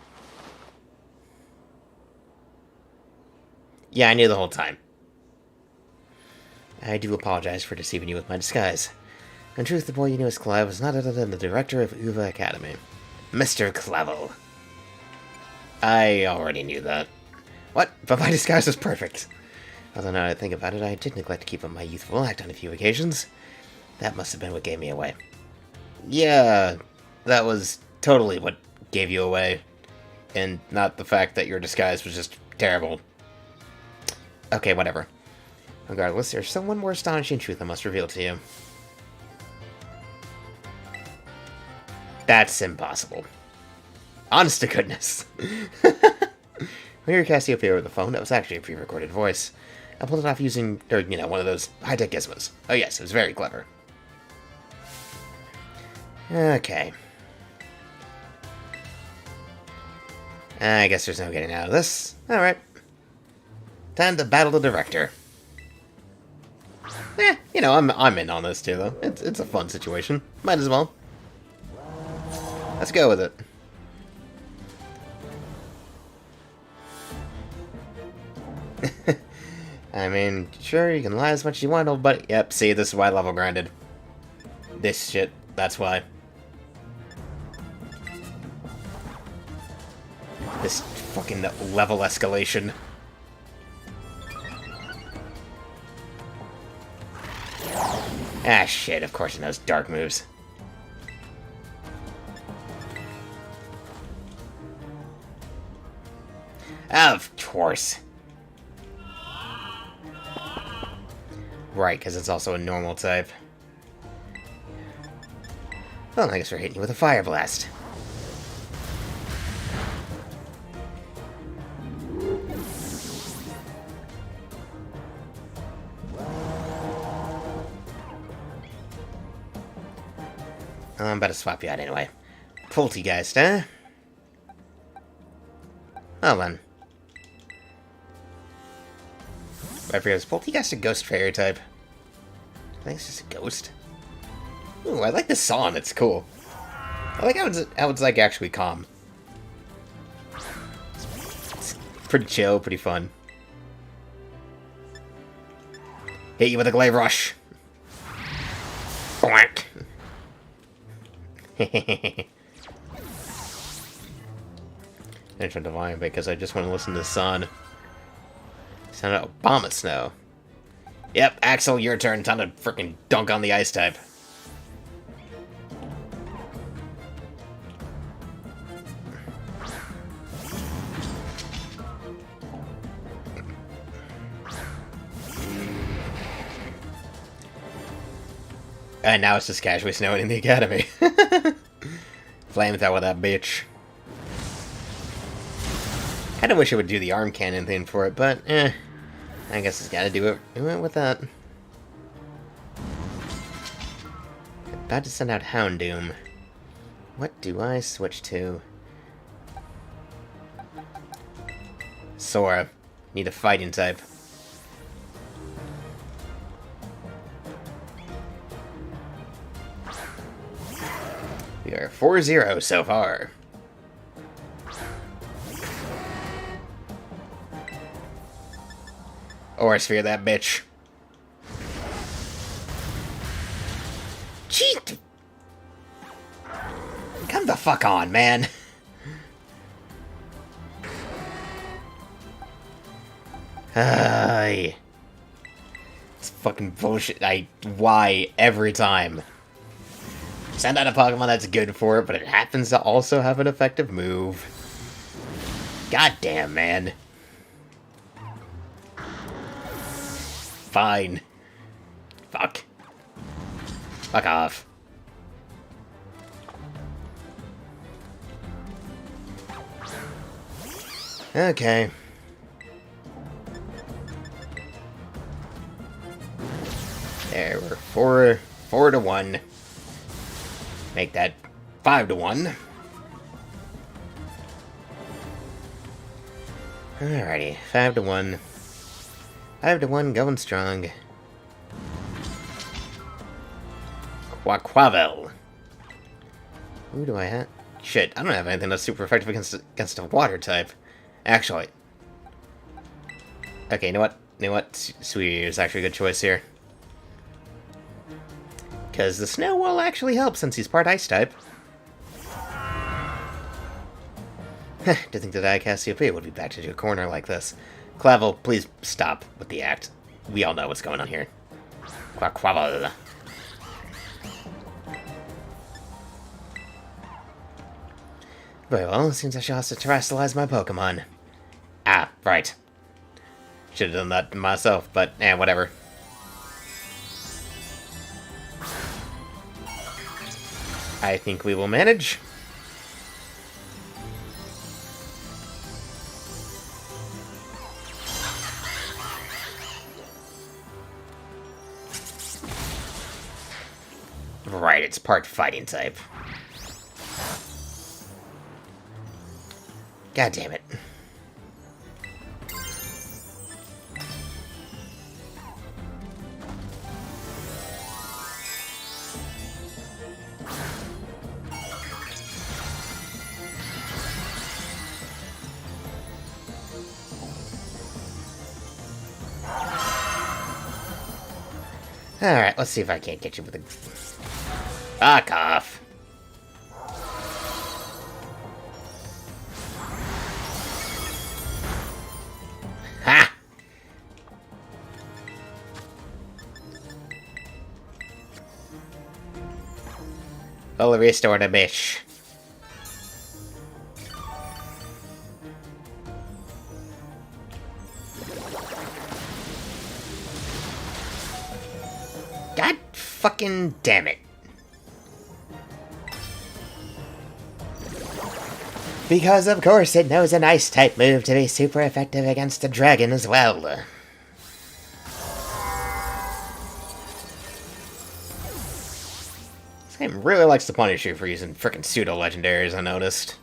A: Yeah, I knew the whole time. I do apologize for deceiving you with my disguise. In truth, the boy you knew as Clive was not other than the director of Uva Academy. Mr. Clavel. I already knew that. What? But my disguise was perfect. Although now that I think about it, I did neglect to keep up my youthful act on a few occasions. That must have been what gave me away. Yeah, that was totally what gave you away. And not the fact that your disguise was just terrible. Okay, whatever. Regardless, there's still one more astonishing truth I must reveal to you. That's impossible. Honest to goodness. When you were Cassiopeia over the phone, that was actually a pre-recorded voice. I pulled it off using, or, you know, one of those high-tech gizmos. Oh yes, it was very clever. Okay. I guess there's no getting out of this. Alright. Time to battle the director. You know, I'm in on this too, though. It's a fun situation. Might as well. Let's go with it. I mean, sure, you can lie as much as you want, old buddy. Yep, see, this is why I level grinded. This shit, that's why. This fucking level escalation. Ah, shit, of course it knows dark moves. Of course. Right, because it's also a normal type. Well, I guess we're hitting you with a fire blast. I'm about to swap you out anyway. Poltergeist, huh? Oh, then. I forget, is Poltergeist a ghost fairy type? I think it's just a ghost. Ooh, I like the song, it's cool. I like how it's like actually calm. It's pretty chill, pretty fun. Hit you with a glaive rush. Boink. Intro Divine because I just want to listen to the sun. Sound out Obama Snow. Yep, Axel, your turn. Time to frickin' dunk on the ice type. And now it's just casually snowing in the academy. Flamethrower that bitch. Kinda wish it would do the arm cannon thing for it, but I guess it's gotta do it. We went with that. About to send out Houndoom. What do I switch to? Sora. Need a fighting type. We are 4-0 so far. Or sphere that bitch. Cheat! Come the fuck on, man. It's fucking bullshit. Why every time? Send out a Pokemon that's good for it, but it happens to also have an effective move. Goddamn, man. Fine. Fuck. Fuck off. Okay. There, we're 4-1. Make that 5-1. Alrighty, 5-1. 5-1, going strong. Quaquavel. Who do I have? Shit, I don't have anything that's super effective against a water type. Actually. Okay, you know what? You know what? Sweetie is actually a good choice here. Because the snow will actually help since he's part ice type. To think that I Cassiopeia would be backed into a corner like this. Clavel, please stop with the act. We all know what's going on here. Quaquavel. Very well, it seems I shall have to terrestrialize my Pokemon. Ah, right. Should have done that myself, but whatever. I think we will manage. Right, it's part fighting type. God damn it. Alright, let's see if I can't get you with a... Fuck off. Ha! Fully restored a bitch. God fucking damn it. Because of course it knows an ice type move to be super effective against a dragon as well. This game really likes to punish you for using frickin' pseudo-legendaries, I noticed.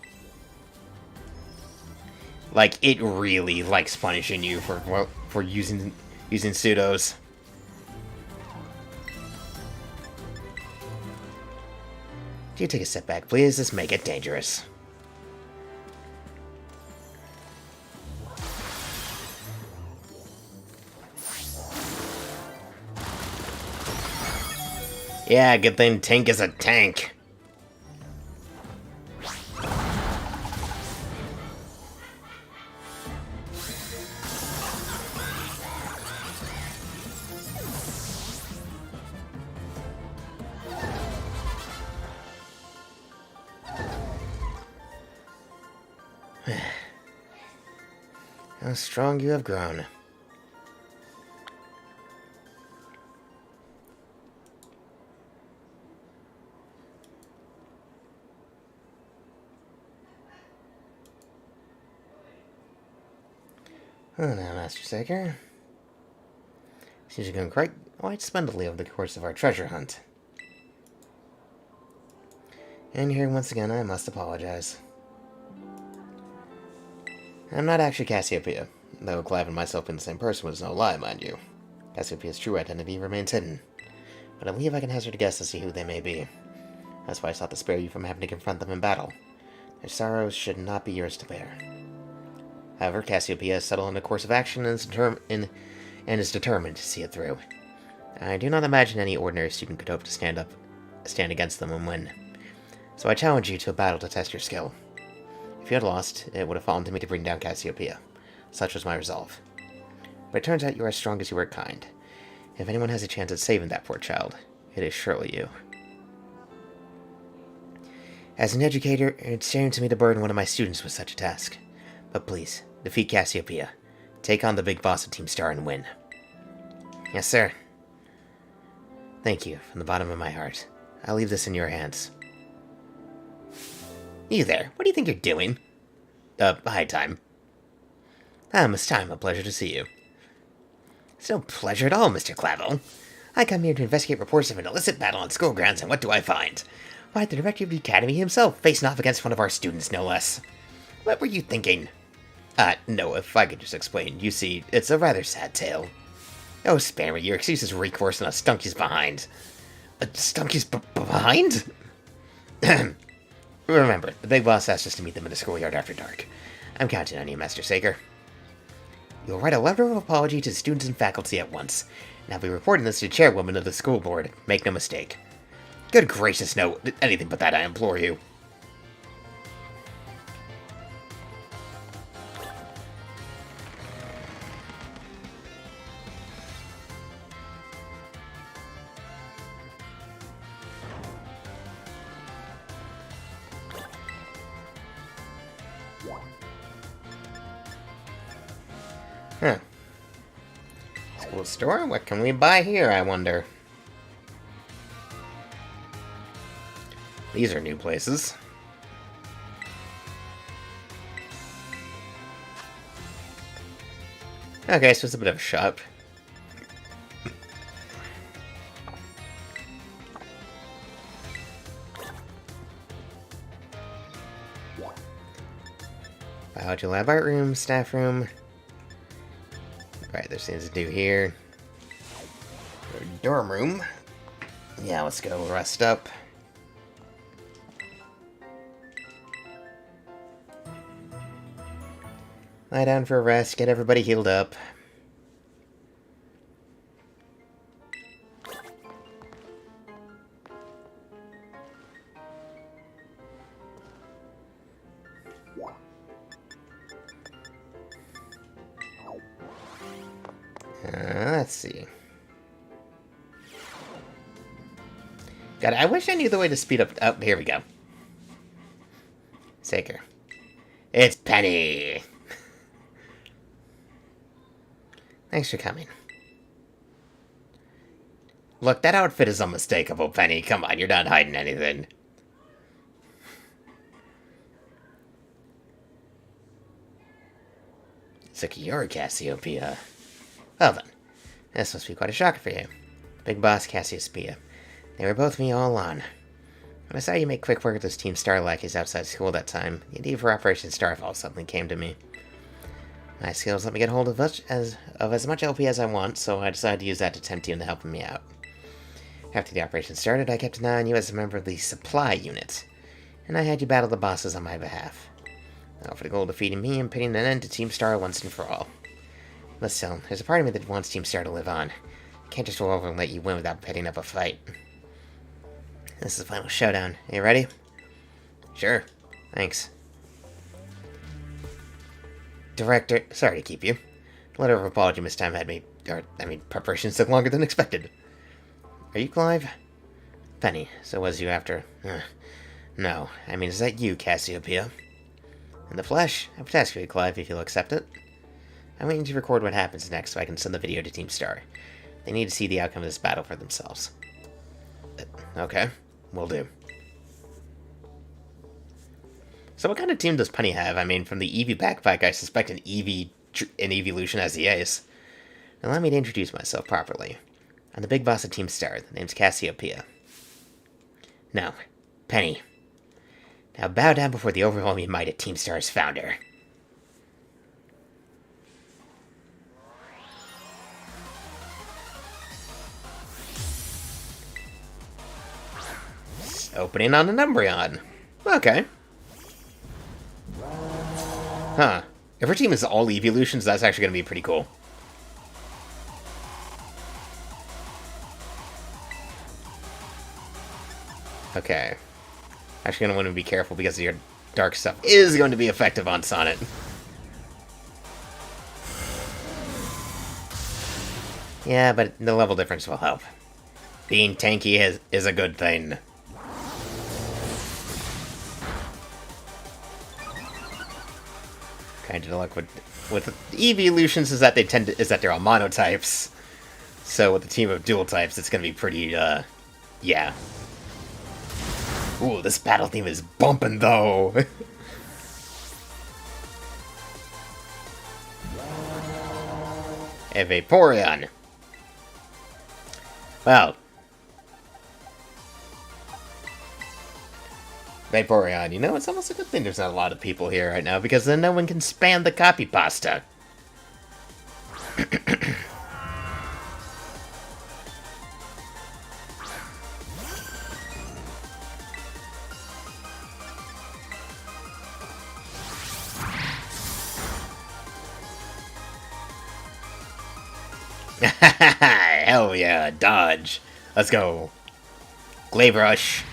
A: Like, it really likes punishing you for using pseudos. Do you take a step back, please? This may get dangerous. Yeah, good thing Tink is a tank. How strong you have grown. Oh, now, Master Seiker. Seems you're going quite splendidly over the course of our treasure hunt. And here, once again, I must apologize. I'm not actually Cassiopeia, though Clive and myself being the same person was no lie, mind you. Cassiopeia's true identity remains hidden, but I believe I can hazard a guess to see who they may be. That's why I sought to spare you from having to confront them in battle. Their sorrows should not be yours to bear. However, Cassiopeia has settled on a course of action and is determined to see it through. I do not imagine any ordinary student could hope to stand against them and win. So I challenge you to a battle to test your skill. If you had lost, it would have fallen to me to bring down Cassiopeia. Such was my resolve. But it turns out you are as strong as you are kind. If anyone has a chance at saving that poor child, it is surely you. As an educator, it shames me to burden one of my students with such a task. But please, defeat Cassiopeia. Take on the big boss of Team Star and win. Yes, sir. Thank you, from the bottom of my heart. I'll leave this in your hands. You there, what do you think you're doing? Hi, Time. Miss Time, a pleasure to see you. It's no pleasure at all, Mr. Clavel. I come here to investigate reports of an illicit battle on school grounds, and what do I find? Why, the director of the academy himself, facing off against one of our students, no less. What were you thinking? No, if I could just explain. You see, it's a rather sad tale. Oh, spare me, your excuses reek worse than a stunky's behind. A stunky's behind? Remember, the big boss asked us to meet them in the schoolyard after dark. I'm counting on you, Master Seiker. You'll write a letter of apology to students and faculty at once, and I'll be reporting this to the chairwoman of the school board. Make no mistake. Good gracious, no, anything but that, I implore you. Huh. School store? What can we buy here, I wonder? These are new places. Okay, so it's a bit of a shop. Biology lab, art room, staff room. Alright, there's things to do here. Dorm room. Yeah, let's go rest up. Lie down for a rest, get everybody healed up. Let's see. God, I wish I knew the way to speed up. Oh, here we go. Seiker. It's Penny! Thanks for coming. Look, that outfit is unmistakable, Penny. Come on, you're not hiding anything. So you're Cassiopeia. Well then, this must be quite a shocker for you. Big Boss Cassiopeia. They were both me all along. When I saw you make quick work with those Team Star lackeys outside school that time, the idea for Operation Starfall suddenly came to me. My skills let me get hold of as much LP as I want, so I decided to use that to tempt you into helping me out. After the operation started, I kept an eye on you as a member of the supply unit, and I had you battle the bosses on my behalf. All for the goal of defeating me and putting an end to Team Star once and for all. But still, there's a part of me that wants Team Star to live on. I can't just roll over and let you win without putting up a fight. This is the final showdown. Are you ready? Sure. Thanks. Director, sorry to keep you. The letter of apology this time preparations took longer than expected. Are you Clive? Penny, so was you after... No, is that you, Cassiopeia? In the flesh, I would ask you, Clive, if you'll accept it. I'm waiting to record what happens next so I can send the video to Team Star. They need to see the outcome of this battle for themselves. Okay, will do. So what kind of team does Penny have? From the Eevee backpack, I suspect an evolution as the ace. Now allow me to introduce myself properly. I'm the big boss of Team Star. The name's Cassiopeia. No, Penny. Now bow down before the overwhelming might of Team Star's founder. Opening on an Umbreon. Okay. Huh. If her team is all evolutions, that's actually going to be pretty cool. Okay. Actually going to want to be careful because your dark stuff is going to be effective on Sonnet. Yeah, but the level difference will help. Being tanky is a good thing. Kind of luck with evolutions is that they're all monotypes. So with a team of dual types, it's gonna be pretty yeah. Ooh, this battle theme is bumping though. A Vaporeon. Well. Vaporeon, it's almost a good thing there's not a lot of people here right now, because then no one can spam the copy pasta. Hell yeah, dodge. Let's go. Glaive Rush.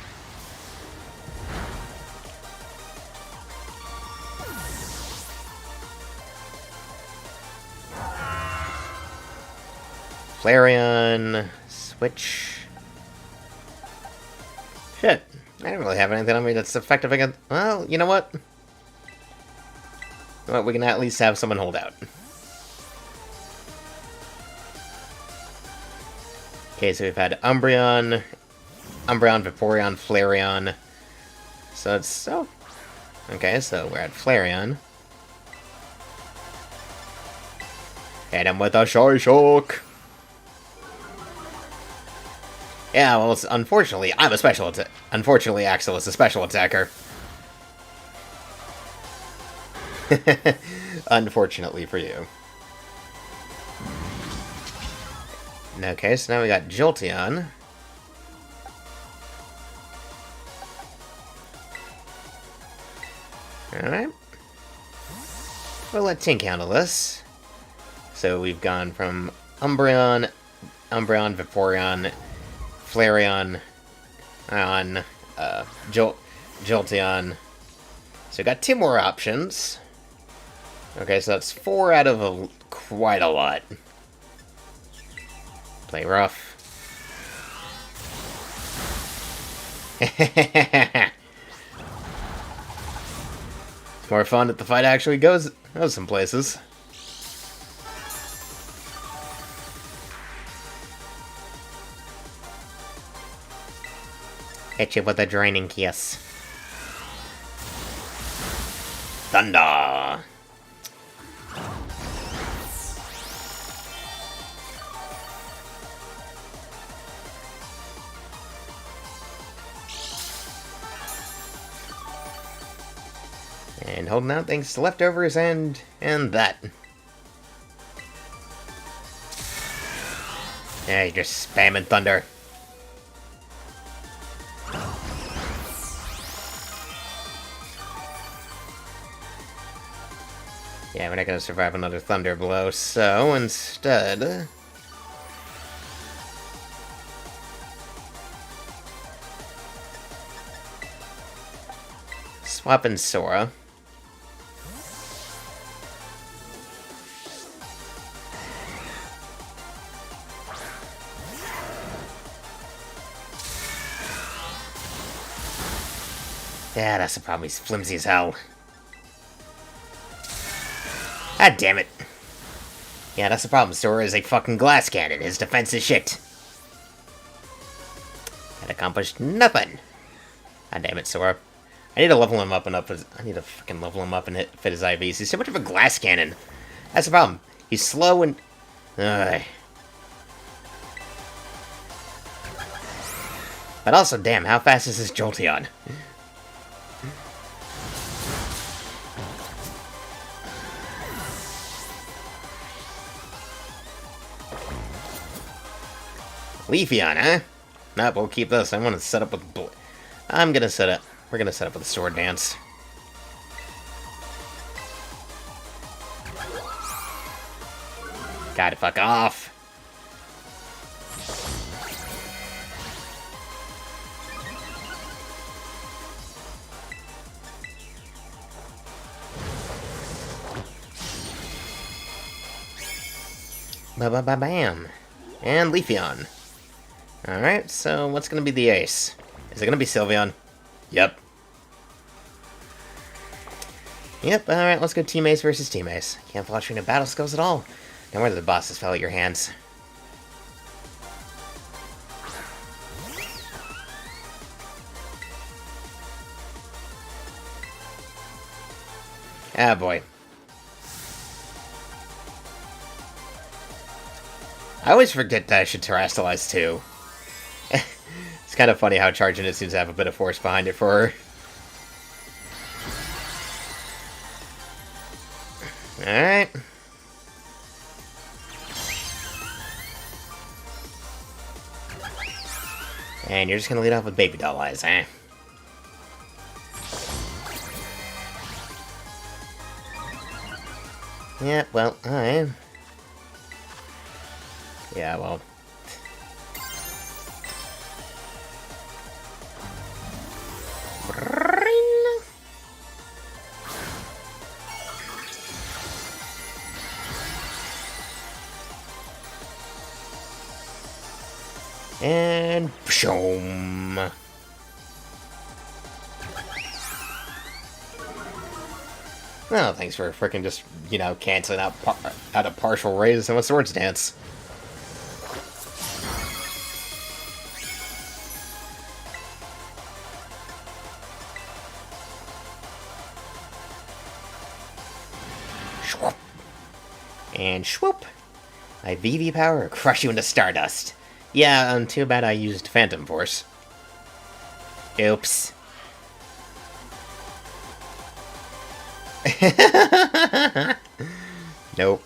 A: Flareon, switch. Shit, I don't really have anything on me that's effective against... Well, you know what? Well, we can at least have someone hold out. Okay, so we've had Umbreon, Vaporeon, Flareon. So it's... Oh. Okay, so we're at Flareon. Hit him with a Shock. Yeah, well, unfortunately, I'm a special attacker. Unfortunately, Axel is a special attacker. Unfortunately for you. Okay, so now we got Jolteon. Alright. We'll let Tink handle this. So we've gone from Umbreon, Vaporeon, Flareon, on Jolteon. So we got 2 more options. Okay, so that's 4 out of quite a lot. Play rough. It's more fun if the fight actually goes some places. Hit you with a draining kiss. Thunder! And holding out thanks to leftovers and that. Yeah, you're just spamming thunder. Yeah, we're not gonna survive another thunder blow, so instead... swapping Sora. Yeah, that's the problem. He's flimsy as hell. God damn it. Yeah, that's the problem. Sora is a fucking glass cannon. His defense is shit. That accomplished nothing. God damn it, Sora. I need to level him up and I need to fucking level him up and fit his IVs. He's so much of a glass cannon. That's the problem. He's slow and... But also, damn, how fast is this Jolteon? Leafeon, huh? Nah, we'll keep this. I want to set up with... I'm gonna set up... We're gonna set up with a sword dance. God, fuck off. Ba-ba-ba-bam. And Leafeon. Alright, so what's gonna be the ace? Is it gonna be Sylveon? Yep. Yep, alright, let's go Team Ace versus Team Ace. Can't flush into battle skills at all. No wonder the bosses fell at your hands. Ah, boy. I always forget that I should terrestrialize too. It's kind of funny how charging it seems to have a bit of force behind it for her. Alright. And you're just gonna lead off with baby doll eyes, eh? Yeah, well, I... Yeah, well... And... Pshoom! Well, thanks for frickin' just, you know, canceling out a partial raise and a swords dance. Shwoop. And shwoop. My VV power will crush you into stardust. Yeah, too bad I used Phantom Force. Oops. Nope.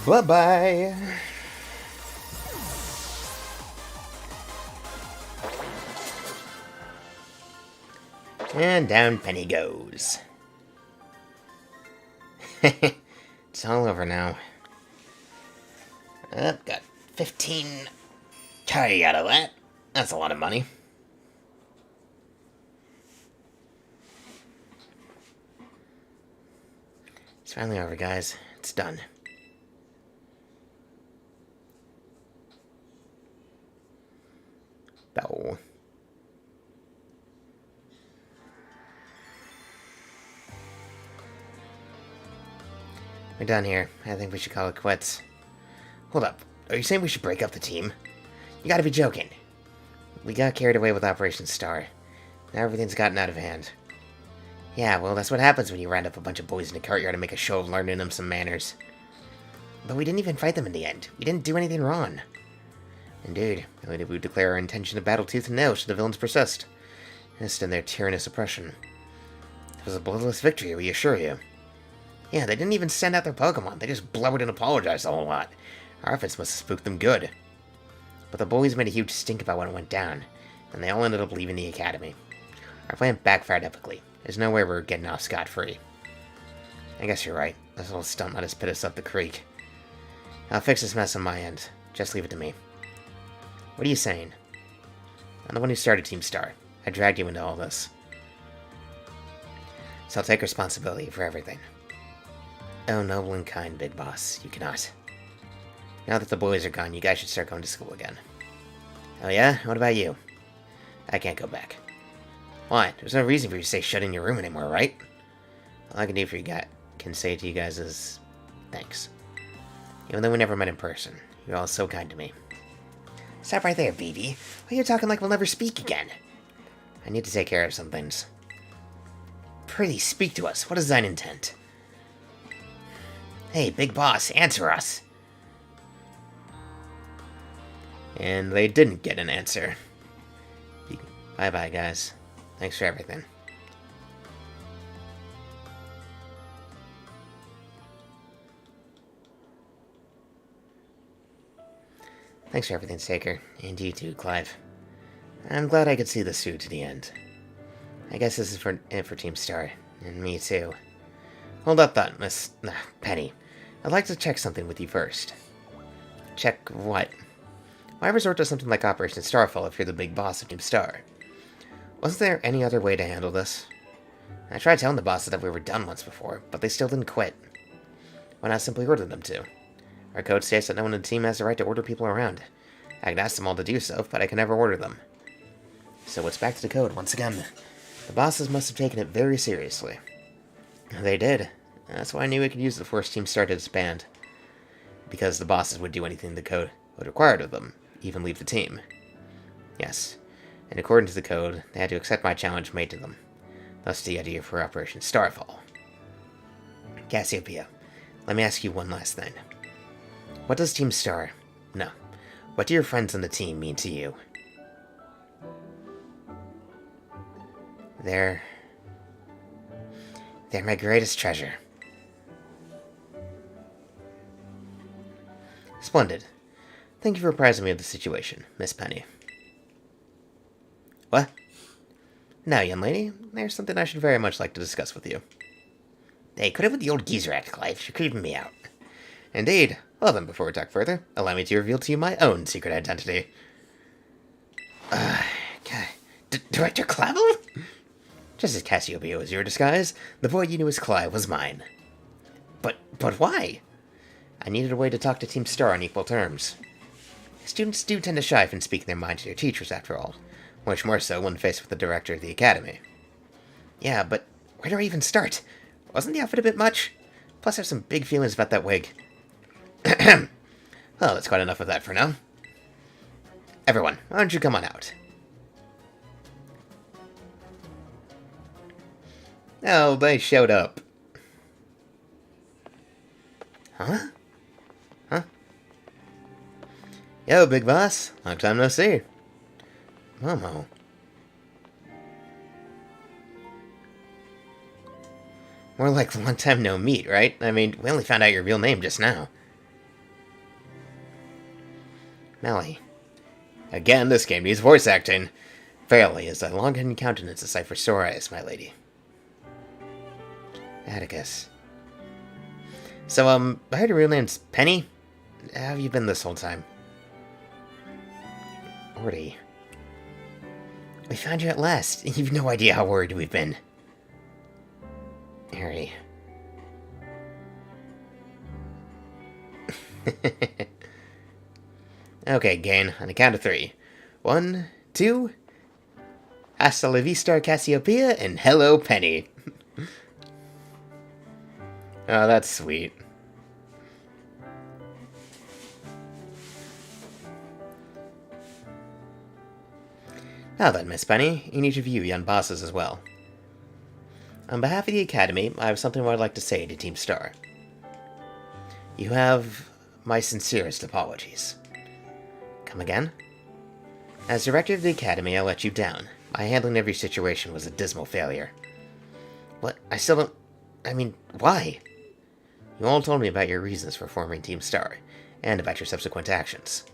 A: Bye-bye. And down Penny goes. It's all over now. I've got 15k out of that. That's a lot of money. It's finally over, guys. It's done. Bow. We're done here. I think we should call it quits. Hold up. Are you saying we should break up the team? You gotta be joking. We got carried away with Operation Star. Now everything's gotten out of hand. Yeah, well, that's what happens when you round up a bunch of boys in a courtyard and make a show of learning them some manners. But we didn't even fight them in the end. We didn't do anything wrong. Indeed, only did we declare our intention to battle tooth and nail should the villains persist. In their tyrannous oppression. It was a bloodless victory, we assure you. Yeah, they didn't even send out their Pokémon. They just blubbered and apologized a whole lot. Our efforts must have spooked them good. But the bullies made a huge stink about when it went down, and they all ended up leaving the academy. Our plan backfired epically. There's no way we're getting off scot-free. I guess you're right. This little stunt let us pit us up the creek. I'll fix this mess on my end. Just leave it to me. What are you saying? I'm the one who started Team Star. I dragged you into all this. So I'll take responsibility for everything. Oh, noble and kind, Big Boss. You cannot. Now that the boys are gone, you guys should start going to school again. Oh yeah? What about you? I can't go back. Why? There's no reason for you to stay shut in your room anymore, right? All I can do for you can say to you guys is thanks. Even though we never met in person, you're all so kind to me. Stop right there, BB. Why are you talking like we'll never speak again? I need to take care of some things. Pretty, speak to us. What is thine intent? Hey, Big Boss, answer us. And they didn't get an answer. Bye-bye, guys. Thanks for everything. Thanks for everything, Seiker. And you too, Clive. I'm glad I could see this through to the end. I guess this is it for Team Star. And me too. Hold up that, Miss Penny. I'd like to check something with you first. Check what? Why resort to something like Operation Starfall if you're the big boss of Team Star? Wasn't there any other way to handle this? I tried telling the bosses that we were done once before, but they still didn't quit. Why not simply order them to? Our code states that no one in the team has the right to order people around. I can ask them all to do so, but I can never order them. So it's back to the code once again. The bosses must have taken it very seriously. They did. That's why I knew we could use the force Team Star to disband. Because the bosses would do anything the code would require of them, even leave the team. Yes, and according to the code, they had to accept my challenge made to them. Thus the idea for Operation Starfall. Cassiopeia, let me ask you one last thing. What does Team Star... No. What do your friends on the team mean to you? They're my greatest treasure. Splendid. Thank you for apprising me of the situation, Miss Penny. What? Now, young lady, there's something I should very much like to discuss with you. Hey, quit it with the old geezer act, Clive. You're creeping me out. Indeed. Well then, before we talk further, allow me to reveal to you my own secret identity. Director Clavel? Just as Cassiopeia was your disguise, the boy you knew as Clive was mine. But why? I needed a way to talk to Team Star on equal terms. Students do tend to shy from speaking their mind to their teachers, after all. Much more so when faced with the director of the academy. Yeah, but where do I even start? Wasn't the outfit a bit much? Plus I have some big feelings about that wig. Well, that's quite enough of that for now. Everyone, why don't you come on out? Oh, they showed up. Huh? Yo, Big Boss. Long time no see. Momo. More like long time no meet, right? I mean, we only found out your real name just now. Melly. Again, this game needs voice acting. Verily, is thy long-hidden countenance a sight for sore eyes, my lady. Atticus. So, I heard your real name's Penny? How have you been this whole time? Orty. We found you at last. You've no idea how worried we've been. Harry. Okay, gang, on the count of 3. 1, 2... Hasta la vista, Cassiopeia, and hello, Penny. Oh, that's sweet. Now then, Miss Penny, and each of you young bosses as well. On behalf of the Academy, I have something I'd like to say to Team Star. You have my sincerest apologies. Come again? As director of the Academy, I let you down. My handling of your situation was a dismal failure. What? I still don't... I mean, why? You all told me about your reasons for forming Team Star, and about your subsequent actions.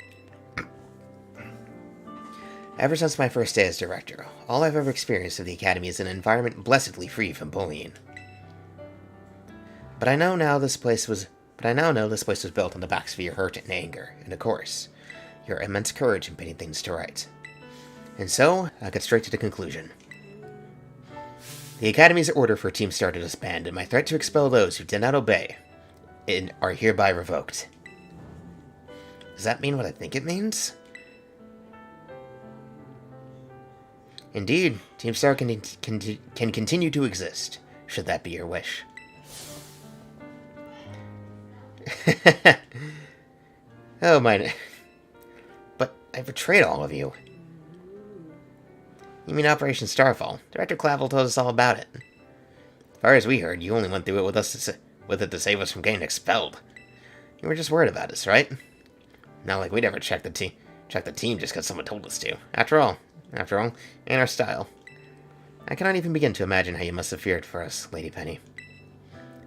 A: Ever since my first day as director, all I've ever experienced of the Academy is an environment blessedly free from bullying. But I now know this place was built on the backs of your hurt and anger, and of course, your immense courage in putting things to rights. And so, I'll get straight to the conclusion. The Academy's order for Team Star to disband, and my threat to expel those who did not obey, are hereby revoked. Does that mean what I think it means? Indeed, Team Star can continue to exist, should that be your wish. Oh, my... But I betrayed all of you. You mean Operation Starfall? Director Clavel told us all about it. As far as we heard, you only went through it with it to save us from getting expelled. You were just worried about us, right? Not like we'd ever check the team just because someone told us to. After all, in our style. I cannot even begin to imagine how you must have feared for us, Lady Penny.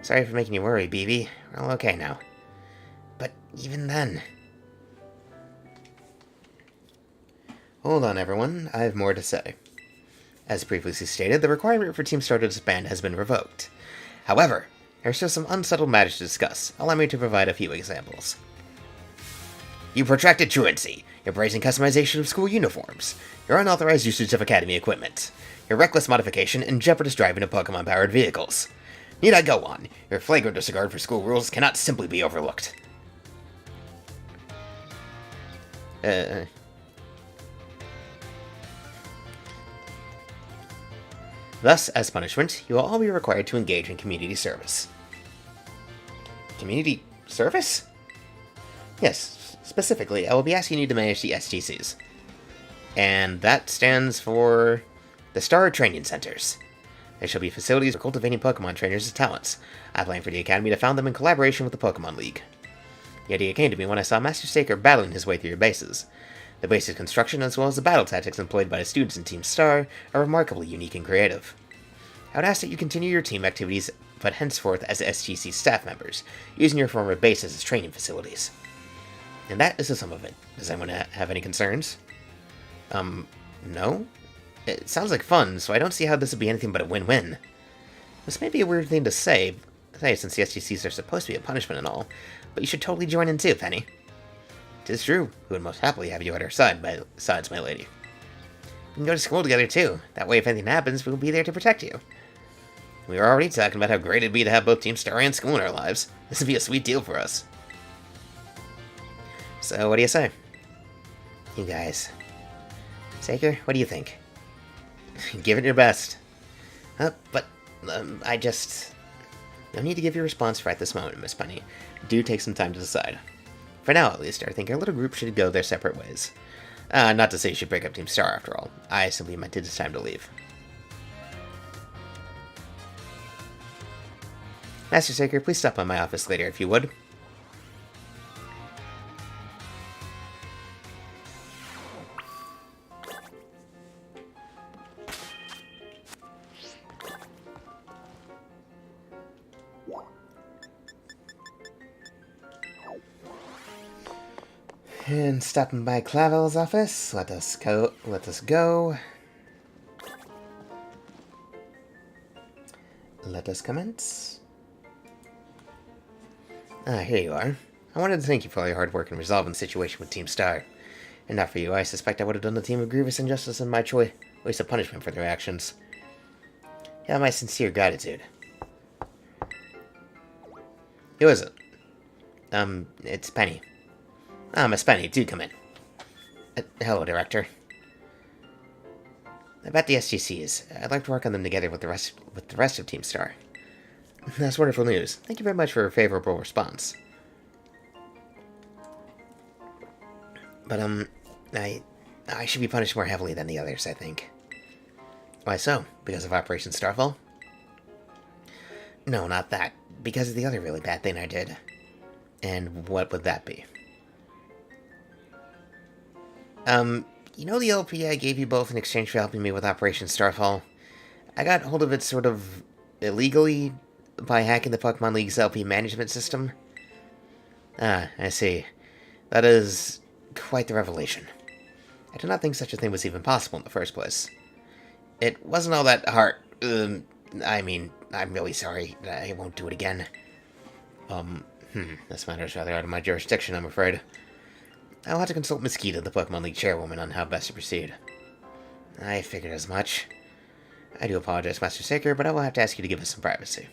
A: Sorry for making you worry, BB. We're all okay now. But even then... Hold on, everyone. I have more to say. As previously stated, the requirement for Team Star to disband has been revoked. However, there are still some unsettled matters to discuss. Allow me to provide a few examples. You protracted truancy, your brazen customization of school uniforms, your unauthorized usage of Academy equipment, your reckless modification and jeopardous driving of Pokemon-powered vehicles. Need I go on? Your flagrant disregard for school rules cannot simply be overlooked. Thus, as punishment, you will all be required to engage in community service. Community service? Yes, specifically, I will be asking you to manage the STCs. And that stands for the Star Training Centers. There shall be facilities for cultivating Pokemon trainers as talents. I plan for the Academy to found them in collaboration with the Pokemon League. The idea came to me when I saw Master Seiker battling his way through your bases. The base's construction, as well as the battle tactics employed by the students in Team Star, are remarkably unique and creative. I would ask that you continue your team activities, but henceforth as STC staff members, using your former bases as training facilities. And that is the sum of it. Does anyone have any concerns? No? It sounds like fun, so I don't see how this would be anything but a win-win. This may be a weird thing to say since the STCs are supposed to be a punishment and all, but you should totally join in too, Penny. 'Tis true, we would most happily have you at our sides, my lady. We can go to school together too. That way, if anything happens, we'll be there to protect you. We were already talking about how great it'd be to have both Team Star and school in our lives. This would be a sweet deal for us. So, what do you say? You guys. Seiker, what do you think? Give it your best. I just... No need to give your response right this moment, Miss Penny. Do take some time to decide. For now, at least, I think our little group should go their separate ways. Not to say you should break up Team Star, after all. I simply meant it is time to leave. Master Seiker, please stop by my office later, if you would. And stopping by Clavel's office, let us go. Let us commence. Here you are. I wanted to thank you for all your hard work in resolving the situation with Team Star. And not for you, I suspect I would have done the team a grievous injustice in my choice of punishment for their actions. You have my sincere gratitude. Who is it? It's Penny. Miss Penny, do come in. Hello, Director. About the SGCs, I'd like to work on them together with the rest of Team Star. That's wonderful news. Thank you very much for a favorable response. But, I should be punished more heavily than the others, I think. Why so? Because of Operation Starfall? No, not that. Because of the other really bad thing I did. And what would that be? You know the LP I gave you both in exchange for helping me with Operation Starfall? I got hold of it sort of illegally by hacking the Pokemon League's LP management system. Ah, I see. That is quite the revelation. I did not think such a thing was even possible in the first place. It wasn't all that hard. I mean, I'm really sorry. I won't do it again. This matter is rather out of my jurisdiction, I'm afraid. I'll have to consult Mosquito, the Pokemon League chairwoman, on how best to proceed. I figured as much. I do apologize, Master Seiker, but I will have to ask you to give us some privacy.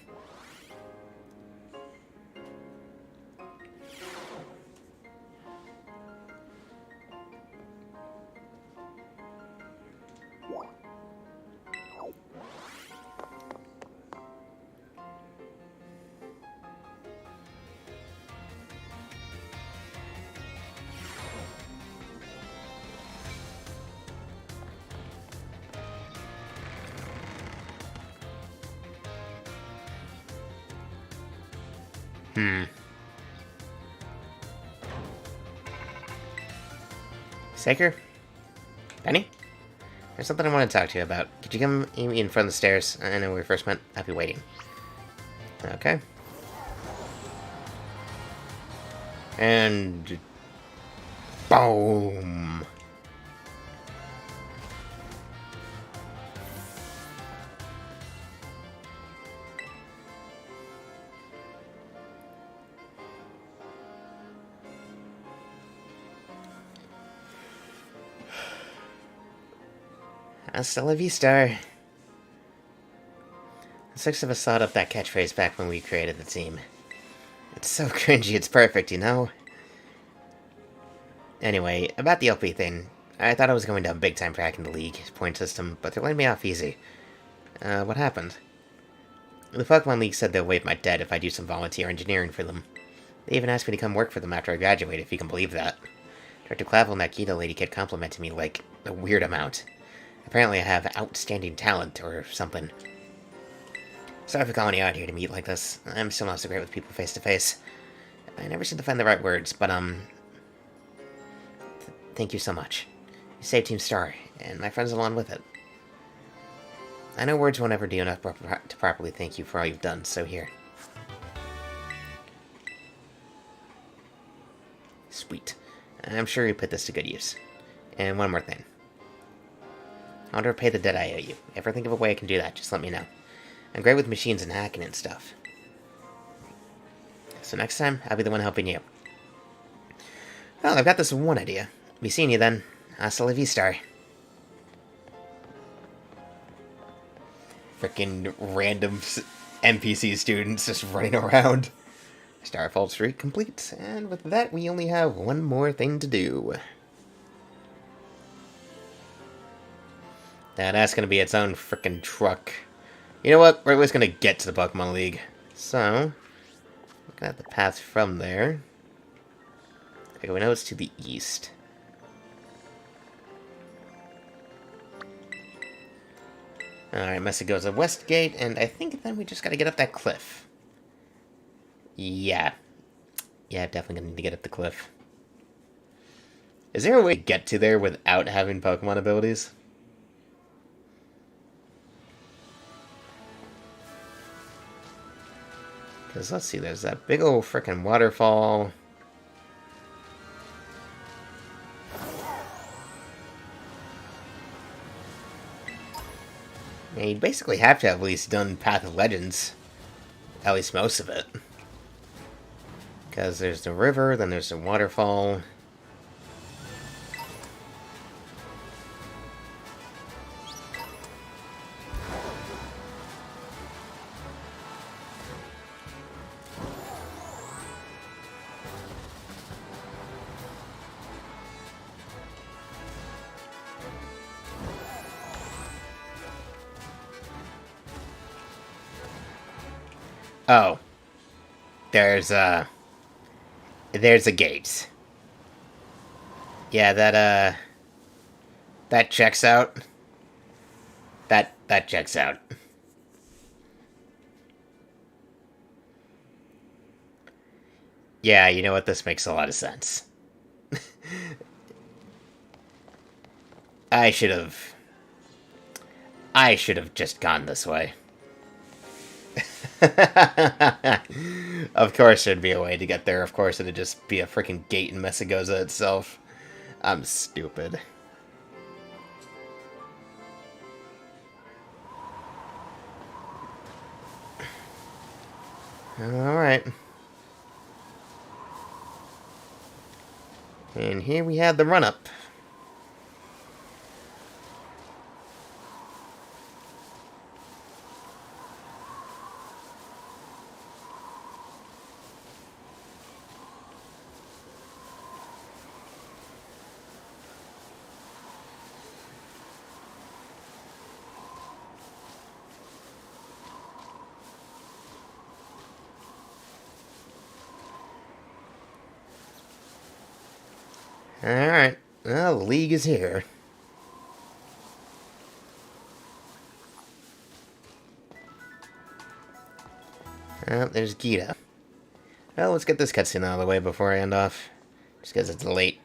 A: Seiker? Benny? There's something I want to talk to you about. Could you come meet me in front of the stairs? I know where we first met. I'll be waiting. Okay. And... boom! Hasta la vista. The six of us thought up that catchphrase back when we created the team. It's so cringy, it's perfect, you know? Anyway, about the LP thing. I thought I was going down big time for hacking the League point system, but they're letting me off easy. What happened? The Pokemon League said they'll waive my debt if I do some volunteer engineering for them. They even asked me to come work for them after I graduate, if you can believe that. Director Clavel and that Gita lady kid complimented me, like, a weird amount. Apparently I have outstanding talent, or something. Sorry for calling you out here to meet like this. I'm still not so great with people face to face. I never seem to find the right words, but, thank you so much. You saved Team Star, and my friends along with it. I know words won't ever do enough to properly thank you for all you've done, so here. Sweet. I'm sure you put this to good use. And one more thing. I want to repay the debt I owe you. If I think of a way I can do that, just let me know. I'm great with machines and hacking and stuff. So next time, I'll be the one helping you. Well, I've got this one idea. Be seeing you then. Hasta la vista. Frickin' random NPC students just running around. Starfall streak complete, and with that, we only have one more thing to do. Now, that's gonna be its own frickin' truck. You know what? We're just gonna get to the Pokemon League. So, looking at the path from there. Okay, we know it's to the east. Alright, Mesa goes up West Gate, and I think then we just gotta get up that cliff. Yeah. Yeah, definitely gonna need to get up the cliff. Is there a way to get to there without having Pokemon abilities? Because, let's see, there's that big old frickin' waterfall. I mean, you basically have to have at least done Path of Legends. At least most of it. Because there's the river, then there's the waterfall. Oh. There's a gate. Yeah, that checks out. That checks out. Yeah, you know what? This makes a lot of sense. I should have... I should have just gone this way. Of course there'd be a way to get there. Of course it'd just be a freaking gate in Messagoza itself. I'm stupid. Alright. And here we have the run-up. Alright. Well, the league is here. Oh, there's Gita. Well, let's get this cutscene out of the way before I end off. Just because it's late.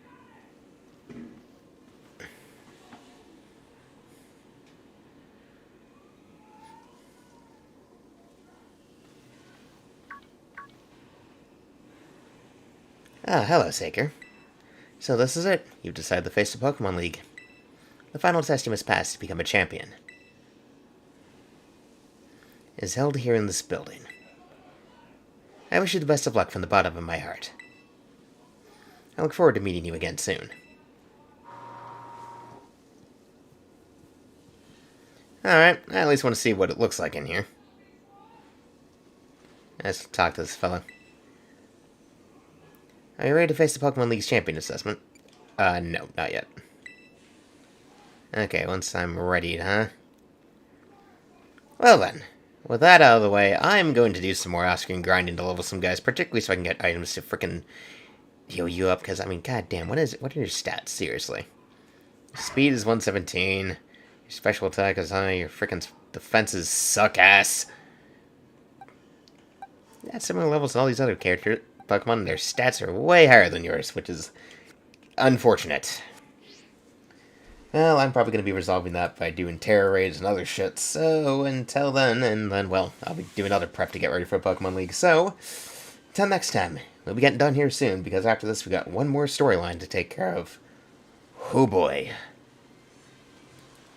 A: Ah, hello, Seiker. So this is it. You've decided to face the Pokémon League. The final test you must pass to become a champion is held here in this building. I wish you the best of luck from the bottom of my heart. I look forward to meeting you again soon. Alright, I at least want to see what it looks like in here. Let's talk to this fellow. Are you ready to face the Pokemon League's champion assessment? No, not yet. Okay, once I'm ready, huh? Well then, with that out of the way, I'm going to do some more off-screen grinding to level some guys, particularly so I can get items to frickin' heal you up, because, I mean, goddamn, what are your stats, seriously? Your speed is 117, your special attack is high, your frickin' defenses suck ass. Yeah, similar levels to all these other characters. Pokemon, their stats are way higher than yours, which is unfortunate. Well, I'm probably going to be resolving that by doing terror raids and other shit, so until then, and then, well, I'll be doing other prep to get ready for a Pokemon League, so until next time, we'll be getting done here soon, because after this we got one more storyline to take care of. Oh boy.